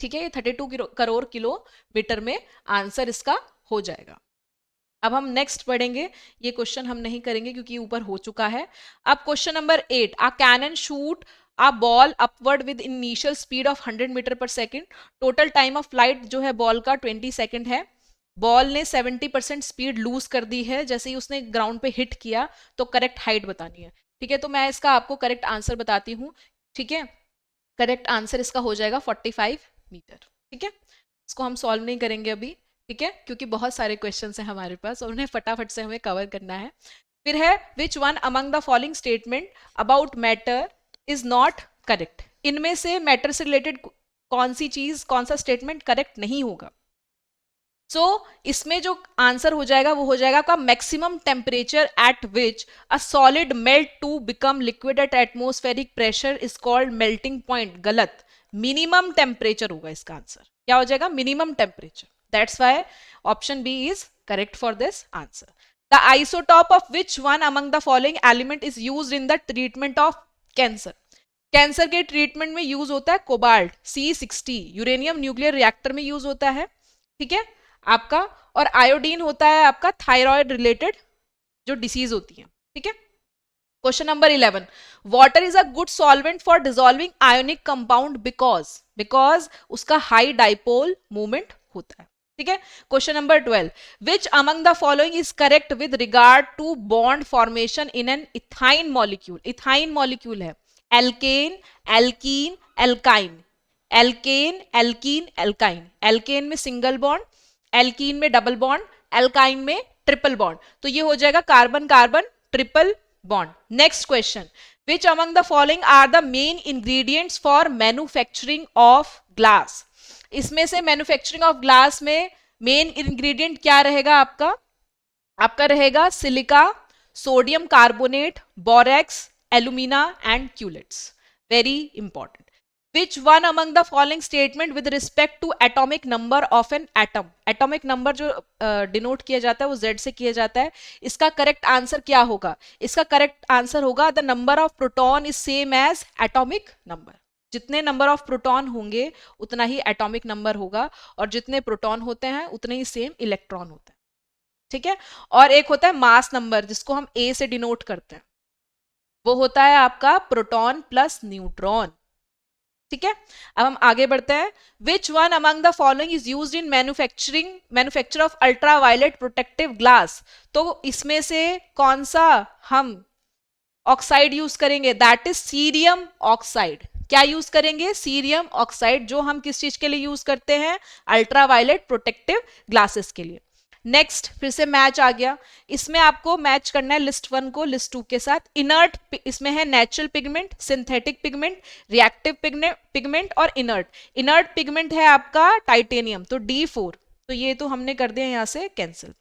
ठीक है, ये 32 करोड़ किलोमीटर में आंसर इसका हो जाएगा। अब हम नेक्स्ट पढ़ेंगे, ये क्वेश्चन हम नहीं करेंगे क्योंकि ऊपर हो चुका है। अब question number 8, a cannon shoot a ball upward with initial speed of 100 metre per second. Total time of flight जो है बॉल का 20 सेकेंड है। बॉल ने 70% स्पीड लूज कर दी है जैसे ही उसने ग्राउंड पे हिट किया, तो करेक्ट हाइट बतानी है। ठीक है, तो मैं इसका आपको करेक्ट आंसर बताती हूँ। ठीक है, करेक्ट आंसर इसका हो जाएगा 45 मीटर। ठीक है, इसको हम सॉल्व नहीं करेंगे अभी, ठीक है, क्योंकि बहुत सारे क्वेश्चंस हैं हमारे पास और उन्हें फटाफट से हमें कवर करना है। फिर है which one among the following statement about matter is not correct. इनमें से मैटर से रिलेटेड कौन सी चीज, कौन सा स्टेटमेंट करेक्ट नहीं होगा। सो इसमें जो आंसर हो जाएगा वो हो जाएगा आपका maximum temperature at which a solid melt to become liquid at atmospheric pressure is called melting point. गलत, मिनिमम टेम्परेचर होगा इसका आंसर। क्या हो जाएगा, minimum temperature. That's why option B is correct for this answer. The isotope of which one among the following element is used in the treatment of cancer. Cancer के treatment में use होता है cobalt C60, uranium nuclear reactor में use होता है। ठीक है आपका, और आयोडीन होता है आपका थायराइड रिलेटेड जो डिसीज होती है। ठीक है, question number 11, water is a good solvent for dissolving ionic compound because, because उसका हाई डाइपोल मूवमेंट होता है। ठीक है, question number 12, which among the following is correct with regard to bond formation in an ethyne molecule. Ethyne molecule है alkane, alkene, alkyne. Alkane, alkene, alkyne. Alkane में single bond, alkene में double bond, alkyne में triple bond, तो ये हो जाएगा carbon carbon triple bond. Next question, which among the following are the main ingredients for manufacturing of glass. इसमें से manufacturing of glass में मेन इंग्रेडिएंट क्या रहेगा आपका, आपका रहेगा silica, sodium carbonate, borax, alumina and cullets. Very important. Which one among the following statement with respect to atomic number of an atom? Atomic number जो denote किया जाता है वो Z से किया जाता है। इसका करेक्ट आंसर क्या होगा, इसका करेक्ट आंसर होगा the number of proton is same as atomic number. जितने नंबर ऑफ प्रोटॉन होंगे उतना ही एटॉमिक नंबर होगा, और जितने प्रोटॉन होते हैं उतने ही सेम इलेक्ट्रॉन होते हैं, ठीक है। और एक होता है मास नंबर, जिसको हम ए से डिनोट करते हैं, वो होता है आपका प्रोटॉन प्लस न्यूट्रॉन, ठीक है। अब हम आगे बढ़ते हैं। Which one among the following is used in manufacture of ultra violet protective glass. तो इसमें से कौन सा हम ऑक्साइड यूज करेंगे? That is cerium oxide. क्या यूज करेंगे? सीरियम ऑक्साइड, जो हम किस चीज के लिए यूज करते हैं? अल्ट्रा वायलेट प्रोटेक्टिव ग्लासेस के लिए। नेक्स्ट फिर से मैच आ गया। इसमें आपको मैच करना है लिस्ट 1 को लिस्ट 2 के साथ। इनर्ट, इसमें है natural pigment, synthetic pigment, reactive pigment और इनर्ट। इनर्ट पिगमेंट है आपका टाइटेनियम, तो D4, तो ये तो हमने कर दिया यहां से कैंसिल।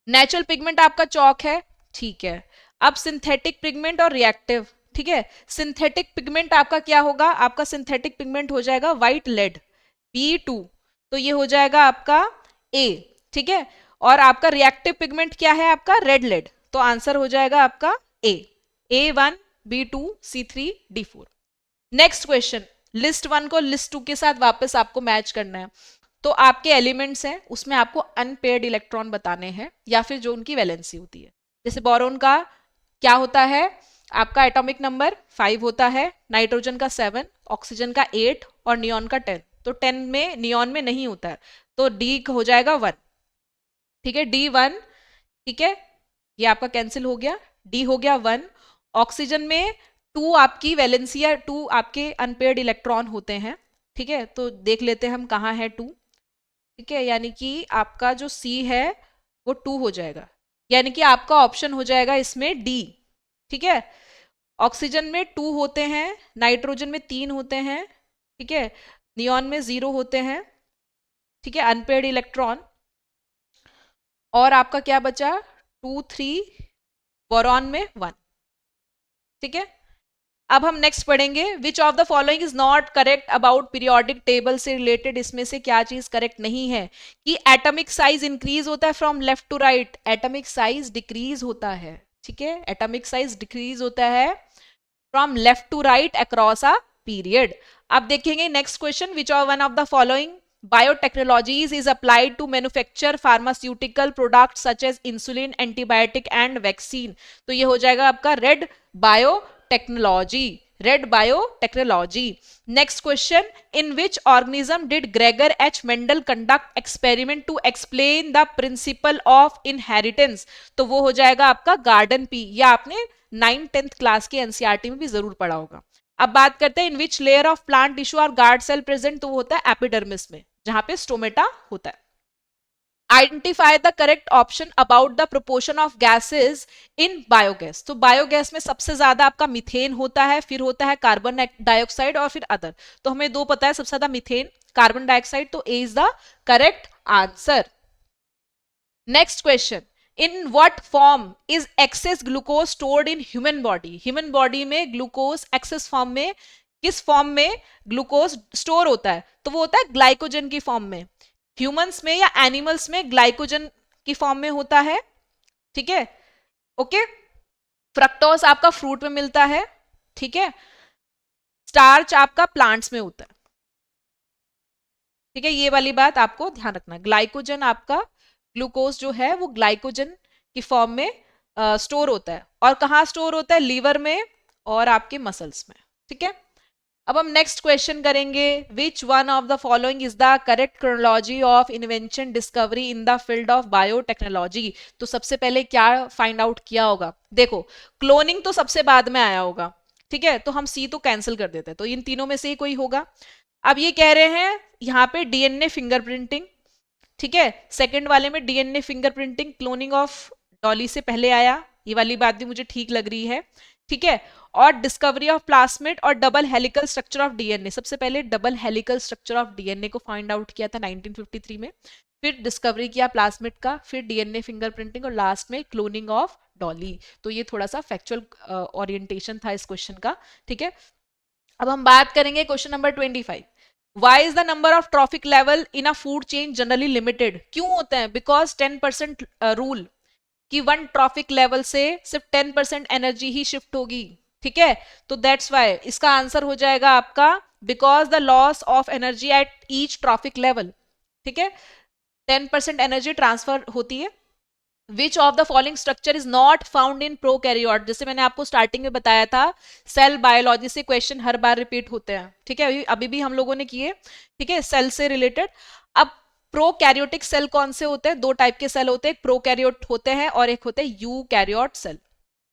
नेचुरल पिगमेंट आपका चौक है, ठीक है। अब सिंथेटिक पिगमेंट और रिएक्टिव, ठीक है। सिंथेटिक पिगमेंट आपका क्या होगा? आपका सिंथेटिक पिगमेंट हो जाएगा व्हाइट लेड, B2, तो ये हो जाएगा आपका A, ठीक है। और आपका रिएक्टिव पिगमेंट क्या है? आपका रेड लेड, तो आंसर हो जाएगा आपका A1, B2, C3, D4। Next question, list 1 को लिस्ट 2 के साथ वापस आपको मैच करना है। तो आपके एलिमेंट्स हैं, उसमें आपको अनपेयर्ड इलेक्ट्रॉन बताने हैं, या फिर जो उनकी वैलेंसी होती है। जैसे बोरोन का क्या होता है? आपका एटॉमिक नंबर 5 होता है, नाइट्रोजन का 7, ऑक्सीजन का 8 और नियॉन का 10। तो 10 में नियॉन में नहीं होता है, तो डी हो जाएगा 1, ठीक है, D1, ठीक है। ये आपका कैंसिल हो गया, डी हो गया 1। ऑक्सीजन में 2 आपकी वैलेंसी या 2 आपके अनपेयर्ड इलेक्ट्रॉन होते हैं, ठीक है। तो देख लेते हैं हम कहाँ है 2, ठीक है। यानी कि आपका जो C है वो 2 हो जाएगा, यानी कि आपका ऑप्शन हो जाएगा इसमें D, ठीक है। ऑक्सीजन में 2 होते हैं, नाइट्रोजन में 3 होते हैं, ठीक है, नियॉन में 0 होते हैं, ठीक है, अनपेयर्ड इलेक्ट्रॉन। और आपका क्या बचा? 2, 3, बोरॉन में 1, ठीक है। अब हम नेक्स्ट पढ़ेंगे, विच of the following is not correct about periodic table से रिलेटेड। इसमें से क्या चीज करेक्ट नहीं है? कि एटॉमिक साइज इंक्रीज होता है from left to right, atomic size decrease होता है, ठीक है। एटॉमिक साइज डिक्रीज होता है from left to right across a period. अब देखेंगे next question, which of one of the following biotechnologies is applied to manufacture pharmaceutical products such as insulin, antibiotic and vaccine। तो ये हो जाएगा आपका red biotechnology, red biotechnology. Next question, in which organism did Gregor H Mendel conduct experiment to explain the principle of inheritance. तो वो हो जाएगा आपका गार्डन पी, या आपने 9th-10th क्लास के एनसीईआरटी में भी जरूर पढ़ा होगा। अब बात करते हैं in which layer of plant tissue और गार्ड सेल प्रेजेंट। तो वो होता है एपिडर्मिस में, जहां पे स्टोमेटा होता है। Identify the correct option about the proportion of gases in biogas. तो बायोगैस में सबसे ज्यादा आपका मीथेन होता है, फिर होता है कार्बन डाइऑक्साइड और फिर अदर। तो हमें 2 पता है, सबसे ज्यादा मीथेन, कार्बन डाइऑक्साइड, तो A is the correct answer. Next question, in what form is excess glucose stored in human body. Human body में ग्लूकोज एक्सेस फॉर्म में, किस फॉर्म में ग्लूकोज स्टोर होता है? तो वो होता है ग्लाइकोजन की फॉर्म में। ह्यूमंस में या एनिमल्स में ग्लाइकोजन की फॉर्म में होता है, ठीक है, ओके। फ्रक्टोज आपका फ्रूट में मिलता है, ठीक है। स्टार्च आपका प्लांट्स में होता है, ठीक है। ये वाली बात आपको ध्यान रखना, ग्लाइकोजन आपका, ग्लूकोज जो है वो ग्लाइकोजन की फॉर्म में स्टोर होता है। और कहाँ स्टोर होता है? लीवर में और आपके मसल्स में, ठीक है। अब हम नेक्स्ट क्वेश्चन करेंगे, which one of the following is the correct chronology of invention discovery in the field of biotechnology. तो सबसे पहले क्या फाइंड आउट किया होगा? देखो, क्लोनिंग तो सबसे बाद में आया होगा, ठीक है, तो हम सी तो कैंसिल कर देते हैं, तो इन तीनों में से ही कोई होगा। अब ये कह रहे हैं यहाँ पे डीएनए फिंगरप्रिंटिंग, ठीक है, सेकंड वाले में DNA fingerprinting cloning of Dolly से पहले आया, ये वाली बात भी मुझे ठीक लग रही है, ठीक है। और डिस्कवरी ऑफ प्लास्मिड और double helical structure of DNA, सबसे पहले double helical structure of DNA को फाइंड आउट किया था 1953 में, फिर डिस्कवरी किया प्लास्मिड का, फिर डीएनए फिंगरप्रिंटिंग और लास्ट में क्लोनिंग ऑफ डॉली। तो ये थोड़ा सा फैक्चुअल ओरिएंटेशन था इस क्वेश्चन का, ठीक है। अब हम बात करेंगे question number 25, Why is the number of trophic level in a food chain generally limited? क्यों होता है? Because 10% रूल कि 1 ट्रॉफिक लेवल से सिर्फ 10% एनर्जी ही शिफ्ट होगी, ठीक है, तो दैट्स वाई इसका आंसर हो जाएगा आपका because the loss of energy at each trophic level, ठीक है, 10% एनर्जी ट्रांसफर होती है। Which of the following structure is not found in prokaryote, जैसे मैंने आपको स्टार्टिंग में बताया था, सेल बायोलॉजी से क्वेश्चन हर बार रिपीट होते हैं, ठीक है, अभी भी हम लोगों ने किए, ठीक है, सेल से रिलेटेड। अब प्रोकैरियोटिक सेल कौन से होते हैं? दो टाइप के सेल होते हैं, एक प्रोकैरियोट होते हैं और एक होते हैं यूकैरियोट सेल।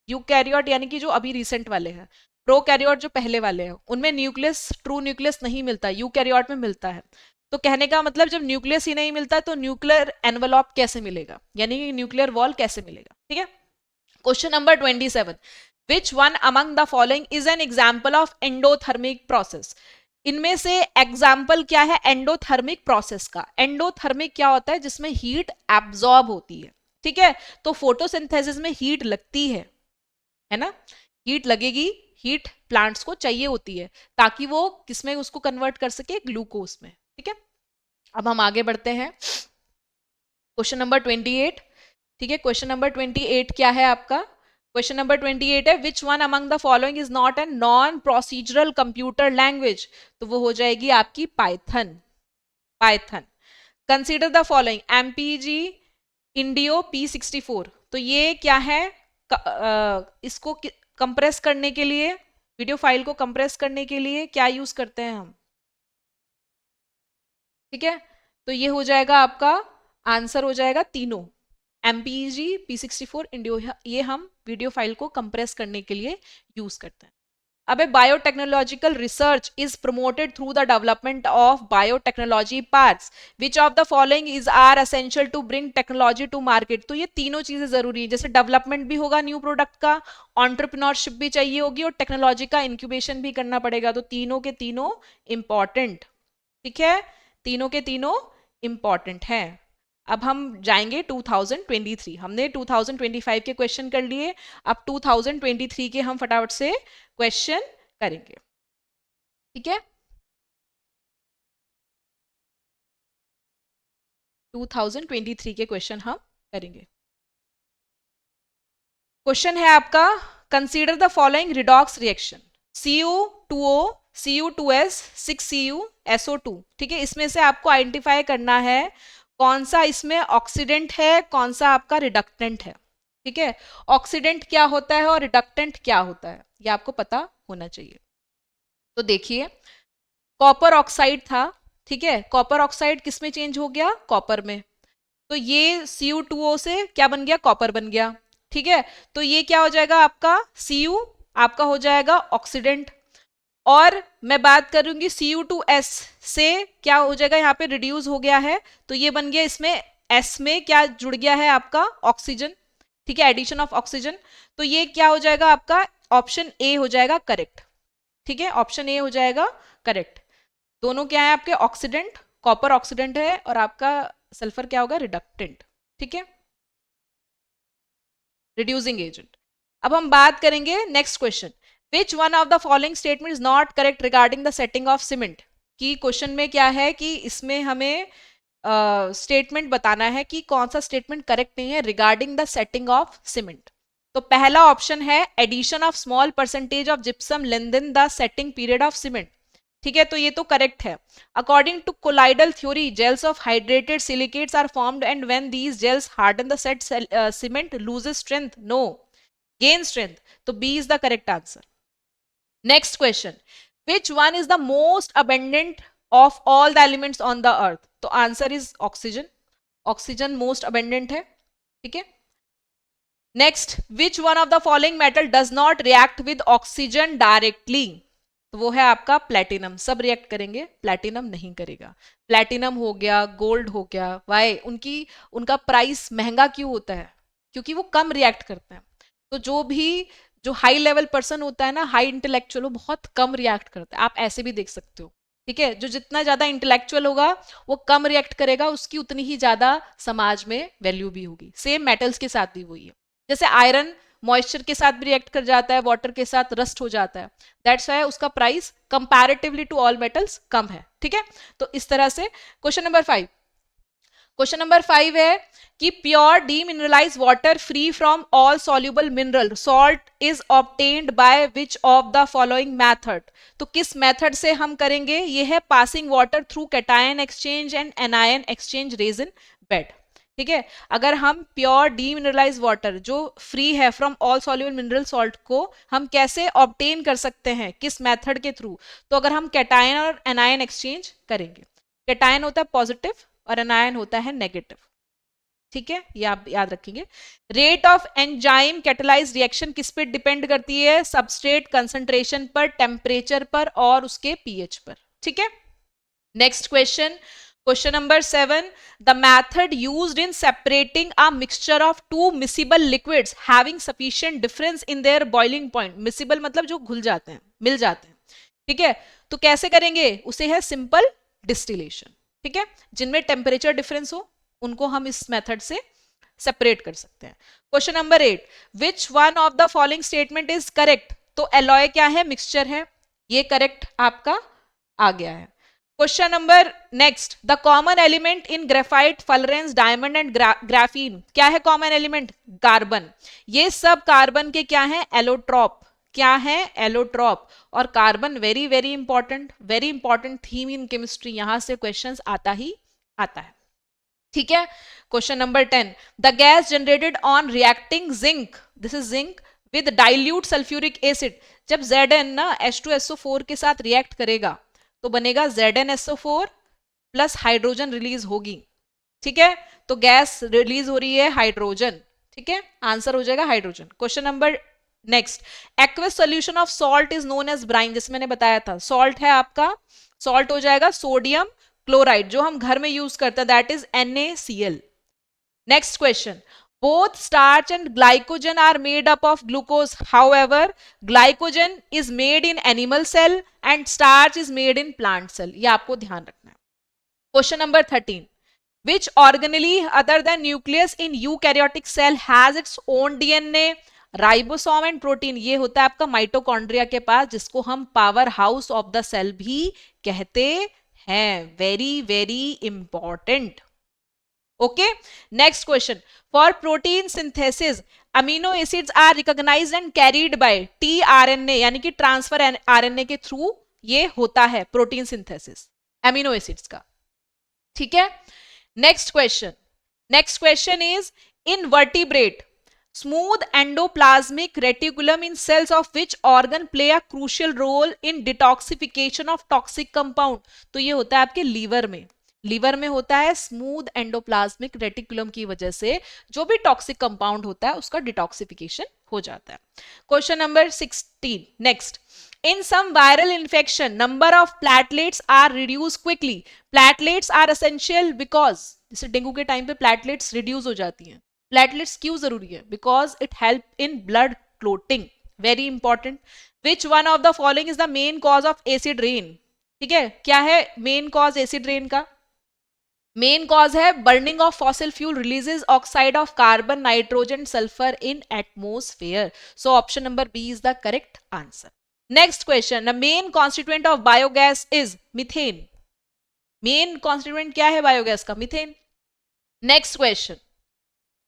यूकैरियोट यानी कि जो अभी रिसेंट वाले हैं, प्रोकैरियोट जो पहले वाले हैं उनमें न्यूक्लियस, ट्रू न्यूक्लियस नहीं मिलता, यूकैरियोट में मिलता है। तो कहने का मतलब जब न्यूक्लियस ही नहीं मिलता तो न्यूक्लियर एनवेलप कैसे मिलेगा, यानी कि न्यूक्लियर वॉल कैसे मिलेगा, ठीक है। Question number 27, which one among the following is an example of endothermic process? इनमें से एग्जाम्पल क्या है एंडोथर्मिक प्रोसेस का? एंडोथर्मिक क्या होता है? जिसमें हीट एब्जॉर्ब होती है, ठीक है, तो फोटोसिंथेसिस में हीट लगती है ना, हीट लगेगी, हीट प्लांट्स को चाहिए होती है ताकि वो किसमें उसको कन्वर्ट कर सके, ग्लूकोज में, ठीक है। अब हम आगे बढ़ते हैं, क्वेश्चन नंबर 28, ठीक है, क्वेश्चन नंबर 28 क्या है आपका? क्वेश्चन नंबर 28 है which one among the following is not N non procedural computer language? तो वो हो जाएगी आपकी Python, Python. Consider the following, MPG Indo P64, तो ये क्या है? इसको कंप्रेस करने के लिए, वीडियो फाइल को कंप्रेस करने के लिए क्या यूज करते हैं हम, ठीक है, तो ये हो जाएगा आपका आंसर, हो जाएगा तीनों, एमपीजी P64 इंडियो, ये हम वीडियो फाइल को कंप्रेस करने के लिए यूज करते हैं। अब biotechnological research is promoted through the development of biotechnology parts, which of the following is are essential to bring technology to market? तो ये तीनों चीजें जरूरी है, जैसे डेवलपमेंट भी होगा न्यू प्रोडक्ट का, एंटरप्रेन्योरशिप भी चाहिए होगी और टेक्नोलॉजी का इंक्यूबेशन भी करना पड़ेगा, तो तीनों के तीनों इंपॉर्टेंट, ठीक है, तीनों के तीनों इंपॉर्टेंट हैं। अब हम जाएंगे 2023, हमने 2025 के क्वेश्चन कर लिए, अब 2023 के हम फटाफट से क्वेश्चन करेंगे, ठीक है। 2023 के क्वेश्चन हम करेंगे। क्वेश्चन है आपका, consider the following redox reaction, Cu2O Cu2S 6Cu SO2, ठीक है, इसमें से आपको आइडेंटिफाई करना है कौन सा इसमें ऑक्सीडेंट है, कौन सा आपका रिडक्टेंट है, ठीक है। ऑक्सीडेंट क्या होता है और रिडक्टेंट क्या होता है ये आपको पता होना चाहिए। तो देखिए, कॉपर ऑक्साइड था, ठीक है, कॉपर ऑक्साइड किस में चेंज हो गया, कॉपर में, तो ये Cu2O से क्या बन गया, कॉपर बन गया, ठीक है, तो ये क्या हो जाएगा आपका, Cu आपका हो जाएगा ऑक्सीडेंट, और मैं बात करूंगी Cu2S से क्या हो जाएगा, यहाँ पे रिड्यूस हो गया है, तो ये बन गया, इसमें S में क्या जुड़ गया है आपका, ऑक्सीजन, ठीक है, एडिशन ऑफ ऑक्सीजन, तो ये क्या हो जाएगा आपका, ऑप्शन ए हो जाएगा करेक्ट, ठीक है, ऑप्शन ए हो जाएगा करेक्ट। दोनों क्या है आपके, ऑक्सीडेंट, कॉपर ऑक्सीडेंट है और आपका सल्फर क्या होगा, रिडक्टेंट, ठीक है, रिड्यूसिंग एजेंट। अब हम बात करेंगे next question, which one of the following statement is not correct regarding the setting of cement? की क्वेश्चन में क्या है कि इसमें हमें स्टेटमेंट बताना है कि कौन सा स्टेटमेंट करेक्ट नहीं है regarding the setting of cement. तो पहला ऑप्शन है addition of small percentage of gypsum lengthen the setting period of cement, ठीक है, तो ये तो करेक्ट है। According to colloidal theory gels of hydrated silicates are formed and when these gels harden the set cement loses strength, no, gain strength, तो B is the correct answer. Next question, which one is the most abundant of all the elements on the earth? तो answer is oxygen, oxygen most abundant है, ठीक है। Next, which one of the following metal does not react with oxygen directly? तो वो है आपका platinum, सब react करेंगे, प्लेटिनम नहीं करेगा। प्लेटिनम हो गया, गोल्ड हो गया, वाई उनका प्राइस महंगा क्यों होता है, क्योंकि वो कम रिएक्ट करते हैं। तो जो हाई लेवल पर्सन होता है ना, हाई इंटेलेक्चुअल, वो बहुत कम रिएक्ट करता है, आप ऐसे भी देख सकते हो, ठीक है, जो जितना ज्यादा इंटेलेक्चुअल होगा वो कम रिएक्ट करेगा, उसकी उतनी ही ज्यादा समाज में वैल्यू भी होगी। सेम मेटल्स के साथ भी वही है, जैसे आयरन मॉइस्चर के साथ भी रिएक्ट कर जाता है, वाटर के साथ रस्ट हो जाता है, दैट्स व्हाई उसका price comparatively to all metals कम है, ठीक है। तो इस तरह से क्वेश्चन नंबर 5, क्वेश्चन नंबर 5 है कि pure demineralise water free from all soluble mineral salt is obtained by which of the following method. तो किस मेथड से हम करेंगे? ये है passing water through cation exchange and anion exchange resin bed. ठीक है, अगर हम प्योर डीमिनरलाइज वाटर जो फ्री है from all soluble mineral salt को हम कैसे ऑब्टेन कर सकते हैं, किस मेथड के थ्रू? तो अगर हम कैटायन और एनायन एक्सचेंज करेंगे। कैटायन होता है पॉजिटिव और एनायन होता है नेगेटिव। ठीक है, ये आप याद रखेंगे। Rate of enzyme catalyse reaction किस पे डिपेंड करती है? सबस्ट्रेट कंसंट्रेशन पर, टेम्परेचर पर और उसके पीएच पर। ठीक है, next question, question number 7, the method used in separating a mixture of two miscible liquids having sufficient difference in their boiling point. Miscible मतलब जो घुल जाते हैं, मिल जाते हैं। ठीक है, तो कैसे करेंगे? उसे है सिंपल डिस्टिलेशन। ठीक है, जिनमें टेम्परेचर डिफरेंस हो उनको हम इस मेथड से सेपरेट कर सकते हैं। Question number 8, which one of the following statement is correct? तो एलॉय क्या है? मिक्सचर है, ये करेक्ट आपका आ गया है। Question number next, the common element in graphite, fullerenes, diamond and graphene, क्या है कॉमन एलिमेंट? कार्बन। ये सब कार्बन के क्या है? एलोट्रॉप। क्या है? एलोट्रॉप। और carbon very very important theme in chemistry, यहां से क्वेश्चंस आता ही आता है। ठीक है, question number 10, the gas generated on reacting zinc, this is zinc, with dilute sulphuric acid. जब Zn ना H2SO4 के साथ रिएक्ट करेगा तो बनेगा ZnSO4 प्लस हाइड्रोजन रिलीज होगी। ठीक है, तो गैस रिलीज हो रही है हाइड्रोजन। ठीक है, आंसर हो जाएगा hydrogen. Question number next, aqueous solution of salt is known as brine, जिसमें मैंने बताया था सॉल्ट है आपका, सॉल्ट हो जाएगा सोडियम क्लोराइड, जो हम घर में यूज करते हैं, that is NaCl। Next question, both starch and glycogen are made up of glucose, however glycogen is made in animal cell and starch is made in plant cell, ये आपको ध्यान रखना है। Question number 13, which organelle other than nucleus in eukaryotic cell has its own DNA? Ribosome and protein, ये होता है आपका mitochondria के पास, जिसको हम power house of the cell भी कहते हैं। Very important. Okay, next question, for protein synthesis amino acids are recognised and carried by tRNA, यानी कि ट्रांसफर RNA के थ्रू ये होता है प्रोटीन सिंथेसिस अमीनो एसिड्स का। ठीक है, next question is, in vertebrate smooth endoplasmic reticulum in cells of which organ play a crucial role in detoxification of toxic compound? तो ये होता है आपके लीवर में। लीवर में होता है स्मूथ एंडोप्लाज्मिक रेटिकुलम की वजह से जो भी टॉक्सिक कंपाउंड होता है उसका डिटॉक्सिफिकेशन हो जाता है। Question number 16, next, in some viral infection number of platelets are reduced quickly, platelets are essential because, जैसे डेंगू के टाइम पे प्लेटलेट्स रिड्यूस हो जाती हैं, प्लेटलेट्स क्यों जरूरी है? Because it help in blood clotting, very important. Which one of the following is the main cause of acid rain? ठीक है, क्या है मेन कॉज एसिड रेन का? मेन कॉज है burning of fossil fuel releases oxide of carbon, nitrogen, sulphur in atmosphere. So option number B is the correct answer. Next question, the main constituent of biogas is methane. Main constituent क्या है biogas का? Methane. Next question,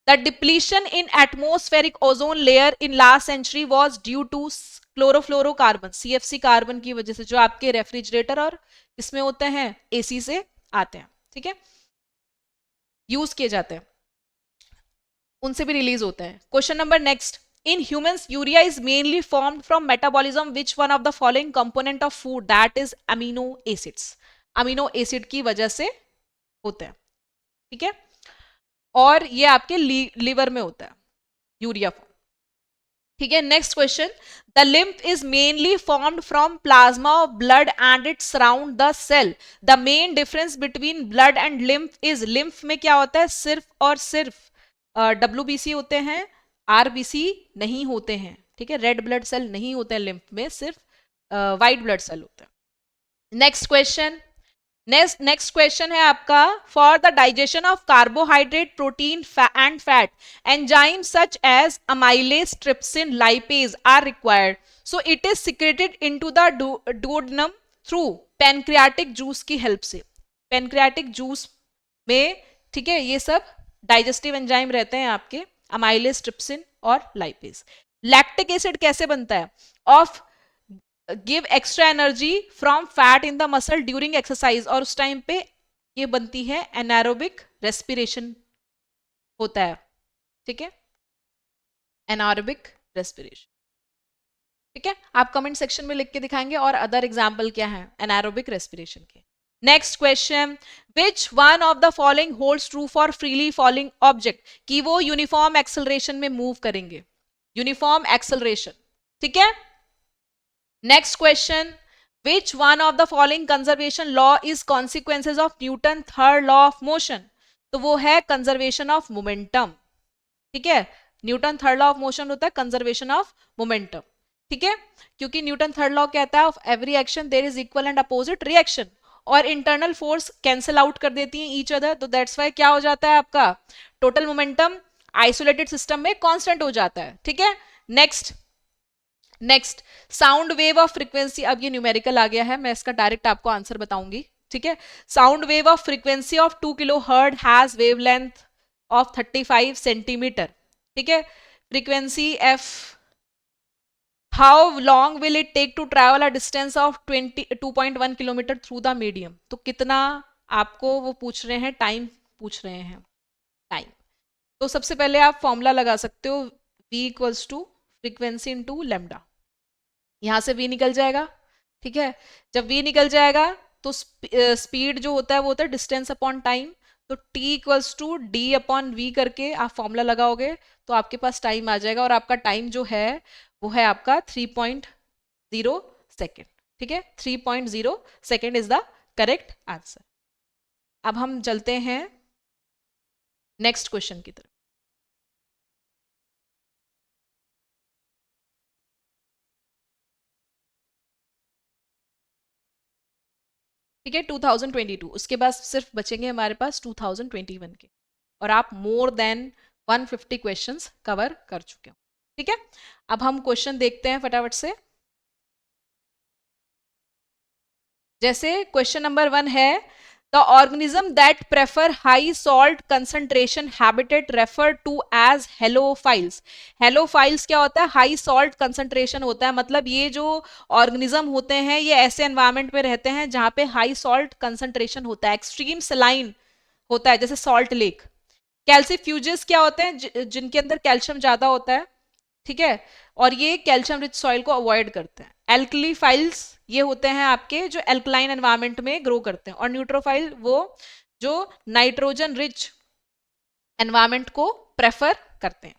the depletion in atmospheric ozone layer in last century was due to chlorofluorocarbon, CFC carbon की वजह से, जो आपके refrigerator और इसमें होते हैं AC से आते हैं। ठीक है, यूज किए जाते हैं, उनसे भी रिलीज होते हैं। Question number next, in humans urea is mainly formed from metabolism which one of the following component of food? that is amino acids, amino acid की वजह से होते हैं। ठीक है, और ये आपके लीवर में होता है यूरिया। ठीक है, next question, the lymph is mainly formed from plasma of blood and it surround the cell, the main difference between blood and lymph is, lymph में क्या होता है? सिर्फ और सिर्फ WBC होते हैं, RBC नहीं होते हैं। ठीक है, रेड ब्लड सेल नहीं होते हैं लिम्फ में, सिर्फ व्हाइट ब्लड सेल होते हैं। नेक्स्ट क्वेश्चन है आपका, for the digestion of carbohydrate, protein and fat enzyme such as amylase, trypsin, lipase are required, so it is secreted into the duodenum through pancreatic juice की help से। Pancreatic juice में ठीक है, ये सब digestive enzyme रहते हैं आपके, अमाइलेज, ट्रिप्सिन और लाइपेज। लैक्टिक एसिड कैसे बनता है? Of give extra energy from fat in the muscle during exercise, और उस टाइम पे ये बनती है एनारोबिक रेस्पिरेशन होता है, ठीक है, एनारोबिक रेस्पिरेशन। ठीक है, आप कमेंट सेक्शन में लिख के दिखाएंगे और अदर एग्जाम्पल क्या है एनारोबिक रेस्पिरेशन के। Next question, which one of the following holds true for freely falling object, कि वो यूनिफॉर्म एक्सेलरेशन में मूव करेंगे, यूनिफॉर्म एक्सेलरेशन, ठीक है। Next question, which one of the following conservation law is consequences of Newton third law of motion, तो वो है conservation of momentum, ठीक है, Newton third law of motion होता है कंजर्वेशन ऑफ मोमेंटम, ठीक है, क्योंकि न्यूटन थर्ड लॉ कहता है of every action there is equal and opposite reaction, और इंटरनल फोर्स कैंसिल आउट कर देती हैं ईच अदर, तो दैट्स वाई क्या हो जाता है आपका टोटल मोमेंटम आइसोलेटेड सिस्टम में कांस्टेंट हो जाता है, ठीक है। Next sound wave of frequency, अब ये न्यूमेरिकल आ गया है, मैं इसका डायरेक्ट आपको आंसर बताऊंगी, ठीक है। Sound wave of frequency of 2 kilo hertz has wavelength of 35 centimetre, ठीक है, frequency F, how long will it take to travel a distance of 2.1 kilometre through the medium, तो कितना आपको वो पूछ रहे हैं, टाइम पूछ रहे हैं, टाइम। तो सबसे पहले आप फॉर्मूला लगा सकते हो, v equals to frequency into lambda, यहां से v निकल जाएगा, ठीक है, जब v निकल जाएगा तो स्पीड जो होता है वो होता है डिस्टेंस अपॉन टाइम, तो t equals to D upon V करके आप फॉर्मूला लगाओगे तो आपके पास टाइम आ जाएगा, और आपका टाइम जो है वो है आपका 3.0 सेकेंड, ठीक है, 3.0 second is the correct answer. अब हम चलते हैं नेक्स्ट क्वेश्चन की तरफ। ठीक है, 2022, उसके बाद सिर्फ बचेंगे हमारे पास 2021 के, और आप मोर देन 150 क्वेश्चंस कवर कर चुके हो, ठीक है। अब हम क्वेश्चन देखते हैं फटाफट से। जैसे क्वेश्चन नंबर 1 है, the organism that prefer high salt concentration habitat refer to as halophiles. Halophiles क्या होता है? हाई सॉल्ट कंसंट्रेशन होता है, मतलब ये जो ऑर्गेनिज्म होते हैं ये ऐसे एनवायरमेंट में रहते हैं जहां पे हाई सॉल्ट कंसंट्रेशन होता है, एक्सट्रीम सलाइन होता है, जैसे सॉल्ट लेक। कैल्सीफ्यूजेस क्या होते हैं? जिनके अंदर कैल्शियम ज्यादा होता है, ठीक है, और ये कैल्शियम रिच सॉइल को अवॉइड करते हैं। एल्कलीफाइल्स ये होते हैं आपके जो एल्कलाइन एनवायरमेंट में ग्रो करते हैं, और न्यूट्रोफाइल वो जो नाइट्रोजन रिच एनवायरमेंट को प्रेफर करते हैं।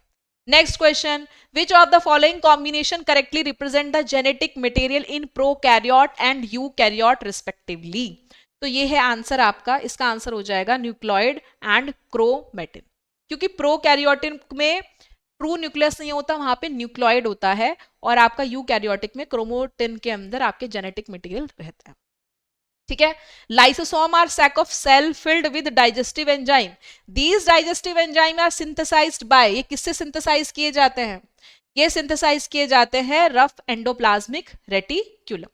Next question, which of the following combination correctly represent the genetic material in prokaryote and eukaryote respectively. तो ये है आंसर आपका, इसका आंसर हो जाएगा न्यूक्लियोइड एंड क्रोमेटिन, क्योंकि प्रोकैरियोटिक में ट्रू न्यूक्लियस नहीं होता, वहां पे न्यूक्लियोइड होता है, और आपका यूकैरियोटिक में क्रोमोटिन के अंदर आपके जेनेटिक मटेरियल रहता है, ठीक है। Lysosome are sac of cell filled with digestive enzyme, these digestive enzyme are synthesised by, ये किससे सिंथेसाइज किए जाते हैं? ये सिंथेसाइज किए जाते हैं रफ एंडोप्लाज्मिक रेटिक्यूलम।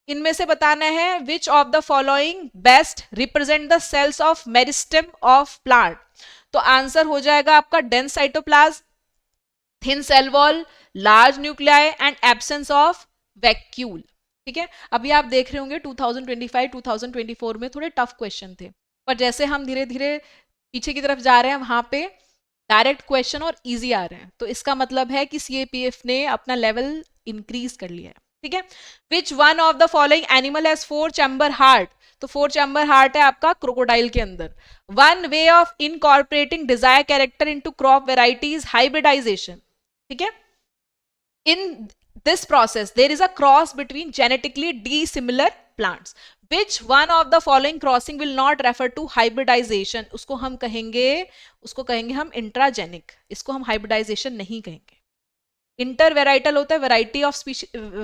इनमें से बताना है which of the following best represent the cells of meristem of plant, तो आंसर हो जाएगा आपका dense cytoplasm, thin cell wall, large nuclei and absence of vacuole, ठीक है। अभी आप देख रहे होंगे 2025 2024 में थोड़े टफ क्वेश्चन थे, पर जैसे हम धीरे धीरे पीछे की तरफ जा रहे हैं वहां पे डायरेक्ट क्वेश्चन और इजी आ रहे हैं, तो इसका मतलब है कि सीएपीएफ ने अपना लेवल इंक्रीज कर लिया है, ठीक है। Which one of the following animal has 4 chamber heart, तो 4 चैम्बर हार्ट है आपका क्रोकोडाइल के अंदर। One way of incorporating desire character into crop varieties hybridisation, ठीक है। In this process, there is a cross between genetically dissimilar plants. Which one of the following crossing will not refer to hybridization? उसको हम कहेंगे हम intragenic, इसको हम hybridisation नहीं कहेंगे। इंटर वेराइटल होता है वेराइटी ऑफ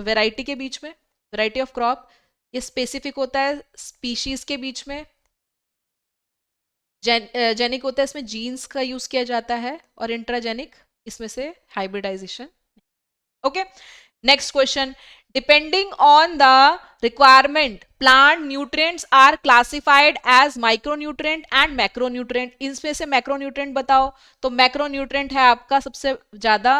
वेराइटी के बीच में, वेराइटी ऑफ क्रॉप, ये स्पेसिफिक होता है स्पीशीज के बीच में। जेनिक होता है इसमें जीन्स का यूज किया जाता है, और इंट्राजेनिक इसमें से hybridisation. Okay, next question, depending on the requirement, plant nutrients are classified as micronutrient and macronutrient. इसमें से macronutrient बताओ. तो macronutrient है आपका सबसे ज्यादा,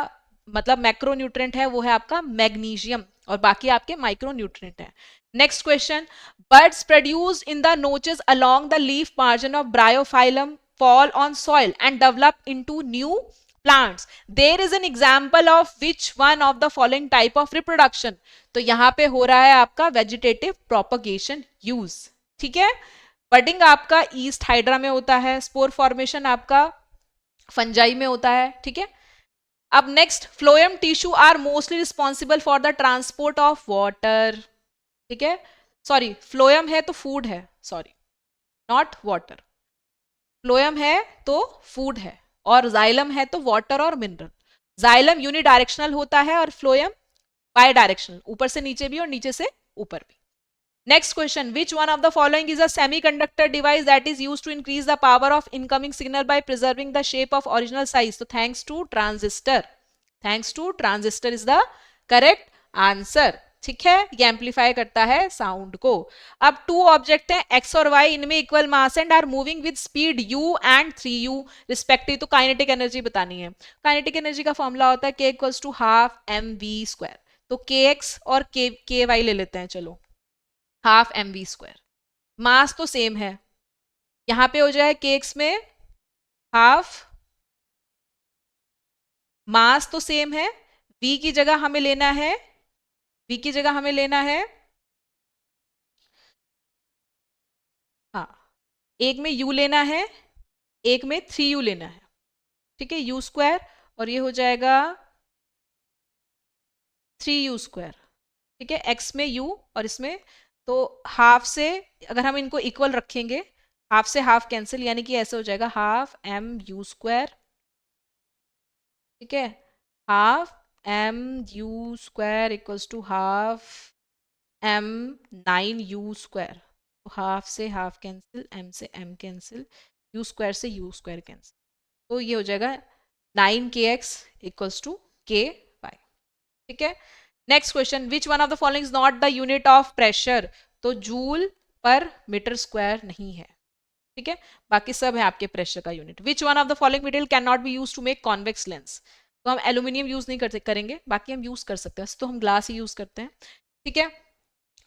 मतलब macronutrient है वो है आपका मैग्नीशियम, और बाकी आपके micronutrient है. Next question. Buds produced in the notches along the leaf margin of bryophyllum fall on soil and develop into new plants. There is an example of which one of the following type of reproduction. तो यहां पे हो रहा है आपका vegetative propagation use. ठीक है. Budding आपका ईस्ट हाइड्रा में होता है, स्पोर फॉर्मेशन आपका फंजाई में होता है. ठीक है. अब next, phloem tissue are mostly responsible for the transport of water. ठीक है. सॉरी, फ्लोएम है तो फूड है, सॉरी, नॉट वाटर. फ्लोएम है तो फूड है, और जाइलम है तो वाटर और मिनरल. जाइलम यूनिडायरेक्शनल होता है और फ्लोएम बाय डायरेक्शनल, ऊपर से नीचे भी और नीचे से ऊपर भी. Next question, which one of the following is a semiconductor device that is used to increase the power of incoming signal by preserving the shape of original size. तो thanks to transistor. Thanks to transistor is the correct answer. ठीक है. ये amplify करता है sound को. अब two object हैं X और वाई, इनमें equal mass and are moving with speed u and 3u respective. तो काइनेटिक एनर्जी बतानी है. काइनेटिक एनर्जी का फॉर्मूला होता है k equals to half mv². तो kx और ky ले लेते हैं. चलो, हाफ mv². मास तो सेम है, यहां पे हो जाए kx में हाफ, मास तो सेम है. v की जगह हमें लेना है, v की जगह हमें लेना है, हाँ, एक में u लेना है, एक में 3u लेना है. ठीक है. u², और ये हो जाएगा 3u². ठीक है. x में u और इसमें, तो हाफ से अगर हम इनको इक्वल रखेंगे, हाफ से हाफ कैंसिल, यानी कि ऐसे हो जाएगा हाफ mu². ठीक है. Half mu² equals to half m9u². तो हाफ से हाफ कैंसिल, m से m कैंसिल, u² से u² कैंसिल. तो ये हो जाएगा 9kx इक्वल्स टू ky. ठीक है. Next question, which one of the following is not the unit of pressure. तो जूल पर मीटर स्क्वायर नहीं है. ठीक है. बाकी सब है आपके प्रेशर का unit. Which one of the following material can not be use to make convex lens. तो हम एल्यूमिनियम यूज नहीं करेंगे, बाकी हम यूज कर सकते हैं, तो हम ग्लास ही यूज करते हैं. ठीक है.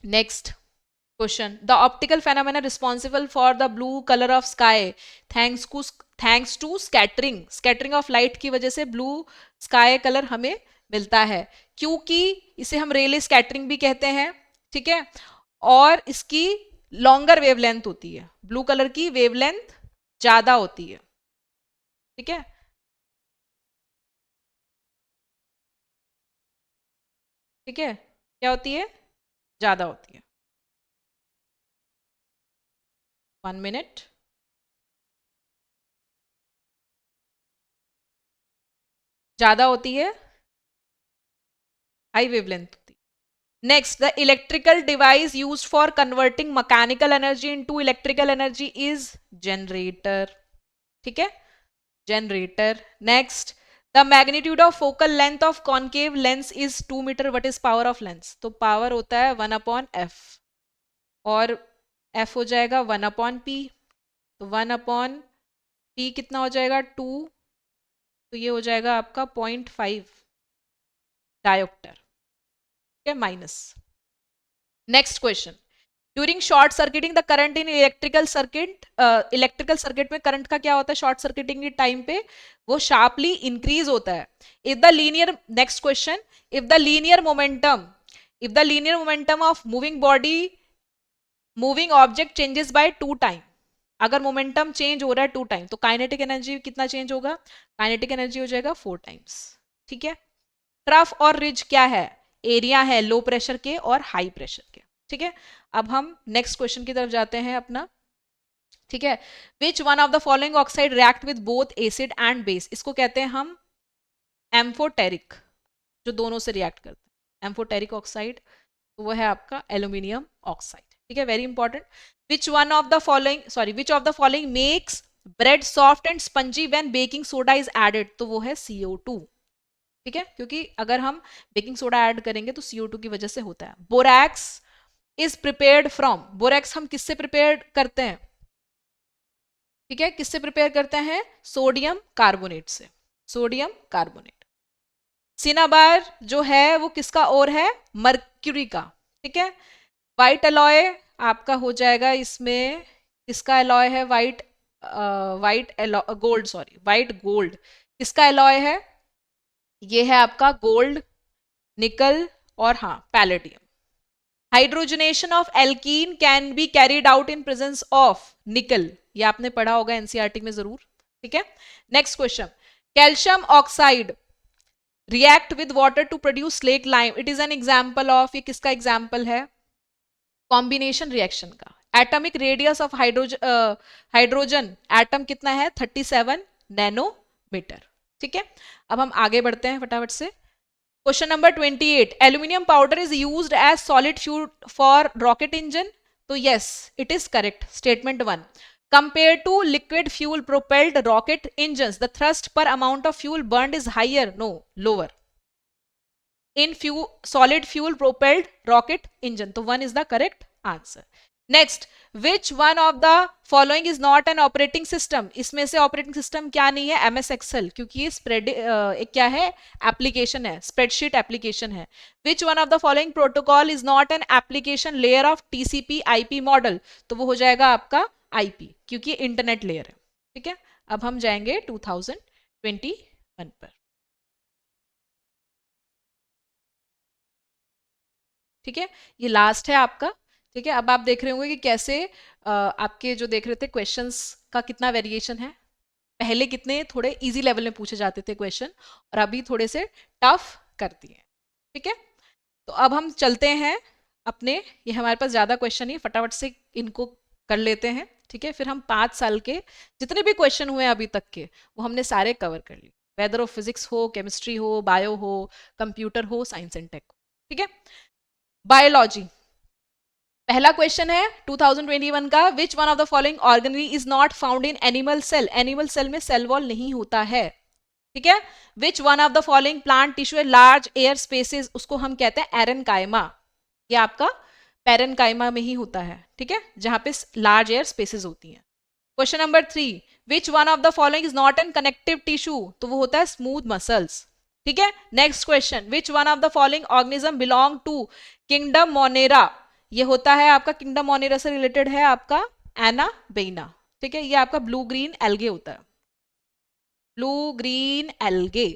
Next question, the optical phenomena responsible for the blue colour of sky thanks to scattering. Scattering of light की वजह से ब्लू स्काई कलर हमें मिलता है, क्योंकि इसे हम रेले स्कैटरिंग भी कहते हैं. ठीक है. और इसकी लॉन्गर वेवलेंथ होती है, ब्लू कलर की वेवलेंथ ज्यादा होती है. ठीक है. ठीक है. क्या होती है? ज्यादा होती है. 1 मिनट. ज्यादा होती है, हाई वेवलेंथ होती है. Next, the electrical device used for converting mechanical energy into electrical energy is generator. ठीक है. Generator. Next, the magnitude of focal length of concave lens is 2 metre. What is power of lens. तो power होता है 1/f, और f हो जाएगा 1/p. तो 1/p कितना हो जाएगा 2. तो ये हो जाएगा आपका 0.5 डायोप्टर. ठीक है. Minus. Next question, during short circuiting the current in electrical circuit में करंट का क्या होता है शॉर्ट सर्किटिंग के टाइम पे, वो शार्पली इंक्रीज होता है. If the linear, next question, if the linear momentum of moving object changes by 2 time. अगर मोमेंटम चेंज हो रहा है 2 टाइम, तो काइनेटिक एनर्जी कितना चेंज होगा. काइनेटिक एनर्जी हो जाएगा 4 टाइम्स. ठीक है. ट्रफ और रिज क्या है? एरिया है लो प्रेशर के और हाई प्रेशर के. ठीक है. अब हम नेक्स्ट क्वेश्चन की तरफ जाते हैं अपना. ठीक है. Which one of the following oxide react with both acid and base. इसको कहते हैं हम एम्फोटेरिक, जो दोनों से रिएक्ट करते हैं. एम्फोटेरिक ऑक्साइड, तो वो है आपका एल्यूमिनियम ऑक्साइड. ठीक है. Very important. Which of the following makes bread soft and spongy when baking soda is added. तो वो है CO2. ठीक है. क्योंकि अगर हम बेकिंग सोडा ऐड करेंगे तो CO2 की वजह से होता है. Borax is prepared from, borax हम किससे प्रिपेयर करते हैं, ठीक है, किससे प्रिपेयर करते हैं, सोडियम कार्बोनेट से, सोडियम कार्बोनेट। सिनाबार जो है वो किसका ओर है, मर्क्यूरी का, ठीक है। व्हाइट एलॉय आपका हो जाएगा इसमें, किसका एलॉय है, white white gold, sorry white gold, किसका एलॉय है, ये है आपका गोल्ड, निकल और हाँ palladium. Hydrogenation of alkene can be carried out in presence of निकल, ये आपने पढ़ा होगा एनसीईआरटी में जरूर, ठीक है। Next question, calcium oxide react with water to produce slate lime, it is an example of, ये किसका एग्जांपल है, कॉम्बिनेशन रिएक्शन का। Atomic radius of hydrogen atom कितना है, 37 नैनोमीटर, ठीक है। अब हम आगे बढ़ते हैं फटाफट से। Question number 28, aluminium powder is used as solid fuel for rocket engine, तो yes it is correct, statement 1। Compared to liquid fuel propelled rocket engines, the thrust per amount of fuel burned is higher, no, lower. In solid fuel propelled rocket engine, so 1 is the correct answer. Next, which one of the following is not an operating system, इसमें से operating system क्या नहीं है, MS Excel, क्योंकि ये spread क्या है, application है, spreadsheet application है। Which one of the following protocol is not an application layer of TCP IP model, तो वो हो जाएगा आपका IP, क्योंकि इंटरनेट लेयर है, ठीक है। अब हम जाएंगे 2021 पर, ठीक है, ये लास्ट है आपका, ठीक है। अब आप देख रहे होंगे कि कैसे आपके जो देख रहे थे क्वेश्चंस का कितना वेरिएशन है, पहले कितने थोड़े इजी लेवल में पूछे जाते थे क्वेश्चन, और अभी थोड़े से टफ कर दिए, ठीक है। तो अब हम चलते हैं अपने, ये हमारे पास ज़्यादा क्वेश्चन नहीं, फटाफट से इनको कर लेते हैं, ठीक है। फिर हम 5 साल के जितने भी क्वेश्चन हुए अभी तक के, वो हमने सारे कवर कर लिए, वेदर ऑफ फिजिक्स हो, केमिस्ट्री हो, बायो हो, कंप्यूटर हो, साइंस एंड टेक हो, ठीक है। बायोलॉजी, पहला क्वेश्चन है 2021 का, which one of the following organelle is not found in animal cell, animal cell में सेल वॉल नहीं होता है, ठीक है। Which one of the following plant tissue large air spaces, उसको हम कहते हैं एरेनकाइमा, ये आपका पेरेनकाइमा में ही होता है, ठीक है, जहां पे लार्ज एयर स्पेसेस होती हैं। Question number 3, which one of the following is not an connective tissue, तो वो होता है स्मूथ मसल्स, ठीक है। Next question, which one of the following organism belong to kingdom monera, ये होता है आपका किंगडम मोनेरा से रिलेटेड है आपका एनाबेना, ठीक है, ये आपका ब्लू ग्रीन एल्गे होता है, blue green algae.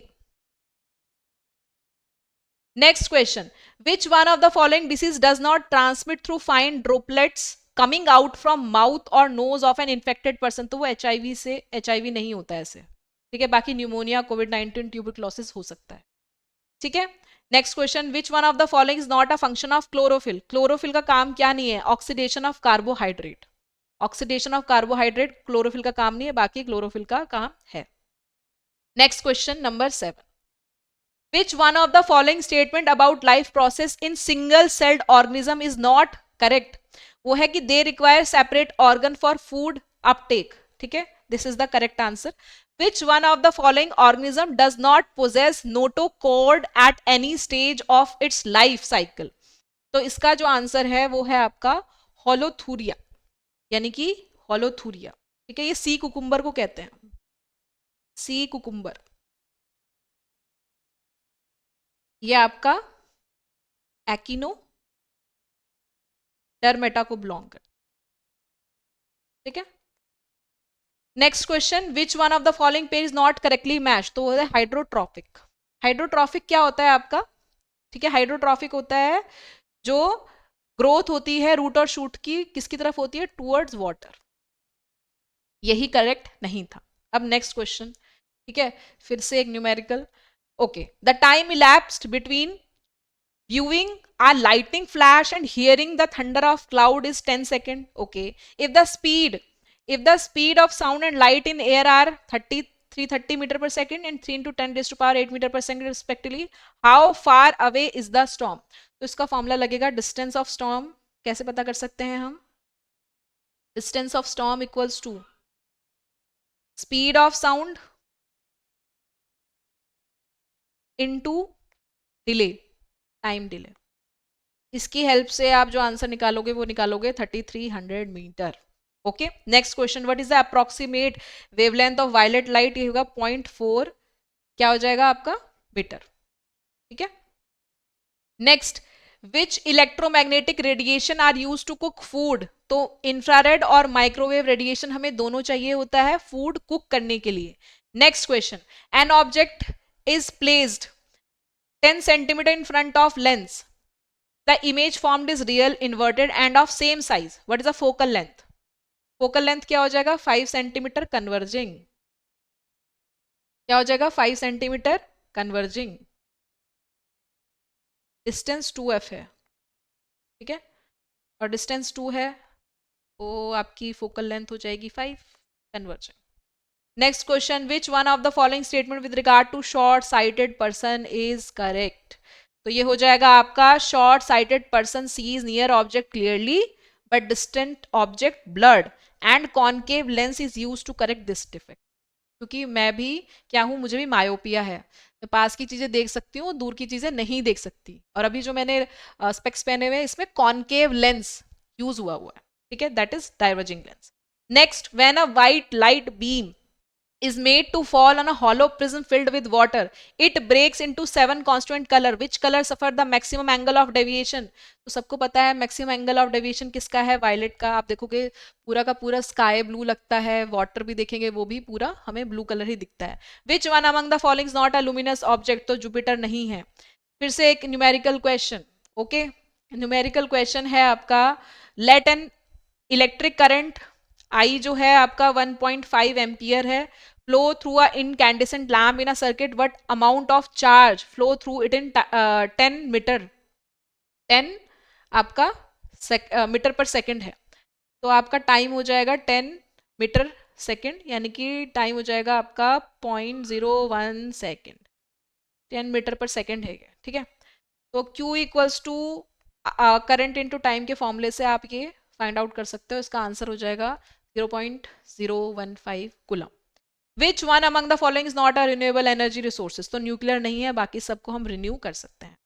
Next question, which one of the following disease does not transmit through fine droplets coming out from mouth और nose of an infected person, तो वो एचआईवी से, एचआईवी नहीं होता है ऐसे, ठीक है, बाकी न्यूमोनिया, कोविड-19, ट्यूबरक्लोसिस हो सकता है, ठीक है। Next question, which one of the following is not a function of chlorophyll, chlorophyll का काम क्या नहीं है, oxidation of carbohydrate, oxidation of carbohydrate chlorophyll का काम नहीं है, बाकी क्लोरोफिल का काम है। Next question number 7, which one of the following statement about life process in single celled organism is not correct, वो है कि they require separate organ for food uptake, ठीक है, this is the correct answer. Which one of the following organism does not possess notochord at any stage of its life cycle, तो इसका जो answer है वो है आपका होलोथूरिया, यानी कि होलोथूरिया, ठीक है, ये सी कुकुम्बर को कहते हैं, सी कुकुम्बर, ये आपका एक्नो डरमेटा को बिलोंग कर, ठीक है। Next question, which one of the following pair is not correctly match, तो वो है हाइड्रोट्रॉफिक, हाइड्रोट्रॉफिक क्या होता है आपका, ठीक है, हाइड्रोट्रॉफिक होता है जो ग्रोथ होती है रूट और शूट की किसकी तरफ होती है, टूवर्ड्स वाटर, यही करेक्ट नहीं था। अब नेक्स्ट क्वेश्चन, ठीक है, फिर से एक numerical, okay, the time elapsed between viewing a lightning flash and hearing the thunder of cloud is 10 seconds, okay. If the speed of sound and light in air are 330 meter per second and 3 into 10 raised to power 8 meter per second respectively, how far away is the storm, तो इसका formula लगेगा distance of storm, कैसे पता कर सकते हैं हम, distance of storm equals to speed of sound into delay, time delay, इसकी हेल्प से आप जो आंसर निकालोगे वो निकालोगे 3300 metre. Okay, next question, what is the approximate wavelength of violet light? ये होगा 0.4 क्या हो जाएगा आपका मीटर। ठीक है, next, which electromagnetic radiation are use to cook food? तो इंफ्रारेड और माइक्रोवेव रेडिएशन हमें दोनों चाहिए होता है फूड कुक करने के लिए। Next question, an object is placed 10 centimetre in front of lens, the image formed is real inverted and of same size, what is the focal length? focal length क्या हो जाएगा 5 सेंटीमीटर कन्वर्जिंग, क्या हो जाएगा 5 centimetre converging, distance 2f है। ठीक है, और डिस्टेंस 2 है तो आपकी फोकल लेंथ हो जाएगी 5 converging. Next question, which one of the following statement with regard to short sighted person is correct? तो ये हो जाएगा आपका short sighted person sees near object clearly but distant object blurred and concave lens is use to correct this defect. क्योंकि मैं भी क्या हूं, मुझे भी मायोपिया है, मैं पास की चीजें देख सकती हूँ दूर की चीजें नहीं देख सकती, और अभी जो मैंने स्पेक्स पहने हुए इसमें कॉनकेव लेंस यूज हुआ हुआ है। ठीक है, that is diverging lens. Next, when a white light beam is made to fall on a hollow prism filled with water, it breaks into 7 constituent color, which color suffer the maximum angle of deviation? तो सबको पता है maximum angle of deviation किसका है, violet का। आप देखोगे पूरा का पूरा स्काई ब्लू लगता है, वाटर भी देखेंगे वो भी पूरा हमें ब्लू कलर ही दिखता है। Which one among the following is not a luminous object? तो जुपिटर नहीं है। फिर से एक numerical question. Okay, numerical question है आपका, let an electric current I जो है आपका 1.5 एम्पियर है, flow through a incandescent lamp in a circuit, what amount of charge flow through it in 10 metre, 10 आपका मीटर पर सेकंड है, तो आपका टाइम हो जाएगा 10 मीटर सेकंड, यानी कि टाइम हो जाएगा आपका 0.01 सेकंड, 10 मीटर पर सेकंड है। ठीक है, तो Q equals to current into time के फॉर्मूले से आप ये फाइंड आउट कर सकते हो, इसका आंसर हो जाएगा 0.015 coulomb. Which one among the following is not a renewable energy resources? तो न्यूक्लियर नहीं है, बाकी सबको हम रिन्यू कर सकते हैं।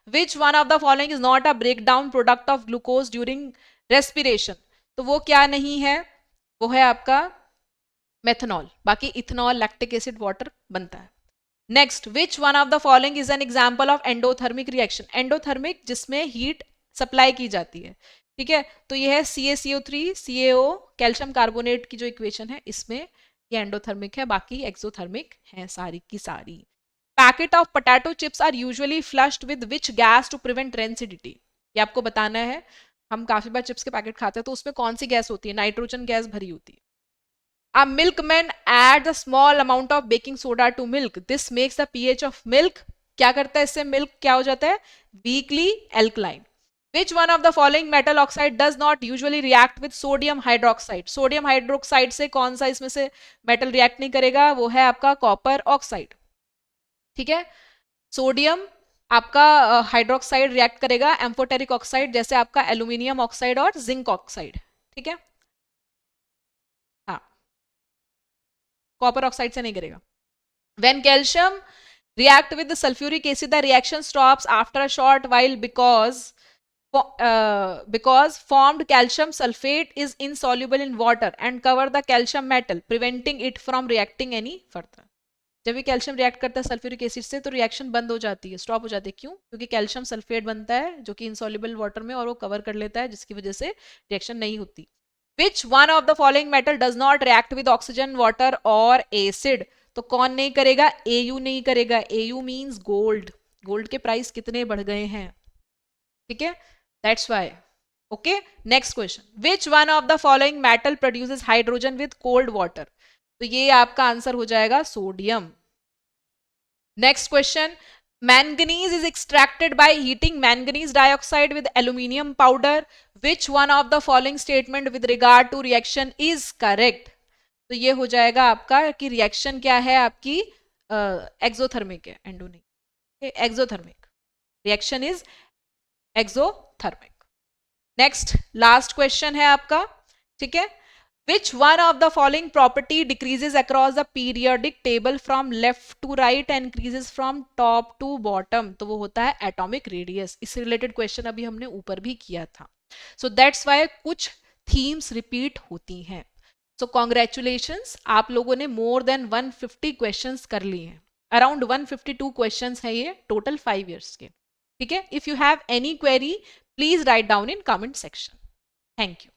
Which one of the following is not a break down product of glucose during respiration? तो वो क्या नहीं है, वो है आपका मेथनॉल, बाकी इथेनॉल, लैक्टिक एसिड, वाटर बनता है। Next, which one of the following is an example of endothermic reaction? Endothermic जिसमें हीट सप्लाई की जाती है। ठीक है, तो ये है CaCO3 CaO कैल्शियम कार्बोनेट की जो इक्वेशन है, इसमें ये एंडोथर्मिक है, बाकी एक्सोथर्मिक है सारी की सारी। Packet of potato chips are usually flushed with which gas to prevent rancidity? ये आपको बताना है। हम काफी बार चिप्स के पैकेट खाते हैं तो उसमें कौन सी गैस होती है, नाइट्रोजन गैस भरी होती है। A milkman adds a small amount of baking soda to milk. This makes the pH of milk, क्या करता है इससे milk क्या हो जाता है, weakly alkaline. Which one of the following metal oxide does not usually react with sodium hydroxide? Sodium hydroxide से कौन सा इसमें से metal react नहीं करेगा, वो है आपका copper oxide. ठीक है, सोडियम आपका हाइड्रोक्साइड रिएक्ट करेगा एम्फोटेरिक ऑक्साइड, जैसे आपका एल्यूमिनियम ऑक्साइड और जिंक ऑक्साइड। ठीक है, हाँ, कॉपर ऑक्साइड से नहीं करेगा। When calcium react with the sulfuric acid, the reaction stops after a short while because formed calcium sulfate is insoluble in water and cover the calcium metal, preventing it from reacting any further. जब भी calcium react करता है sulphuric acid से तो reaction बंद हो जाती है, स्टॉप हो जाती है। क्यों? क्योंकि कैल्शियम सल्फेट बनता है जो कि इनसॉल्युबल वाटर में, और वो कवर कर लेता है, जिसकी वजह से रिएक्शन नहीं होती। विच one of the following metal does not react with oxygen, water और एसिड? तो कौन नहीं करेगा, Au नहीं करेगा। Au मीन्स गोल्ड, गोल्ड के प्राइस कितने बढ़ गए हैं। ठीक है, that's why. Okay, next question, which one of the following metal produces hydrogen with cold water? तो ये आपका आंसर हो जाएगा sodium. Next question, manganese is extracted by heating manganese dioxide with aluminium powder, which one of the following statement with regard to reaction is correct? तो ये हो जाएगा आपका कि रिएक्शन क्या है आपकी, एक्सोथर्मिक है, एंडो नहीं, exothermic, reaction is exothermic. Next last question है आपका। ठीक है, Which one of the following property decreases across the periodic table from left to right and increases from top to bottom? तो वो होता है एटॉमिक रेडियस. इससे रिलेटेड क्वेश्चन अभी हमने ऊपर भी किया था. सो दैट्स वाई कुछ थीम्स रिपीट होती हैं. सो कॉन्ग्रेचुलेशंस, आप लोगों ने मोर देन 150 क्वेश्चंस कर लिए हैं. अराउंड 152 क्वेश्चंस है ये टोटल 5 इयर्स के. ठीक है. If you have any query please write down in comment section. Thank you.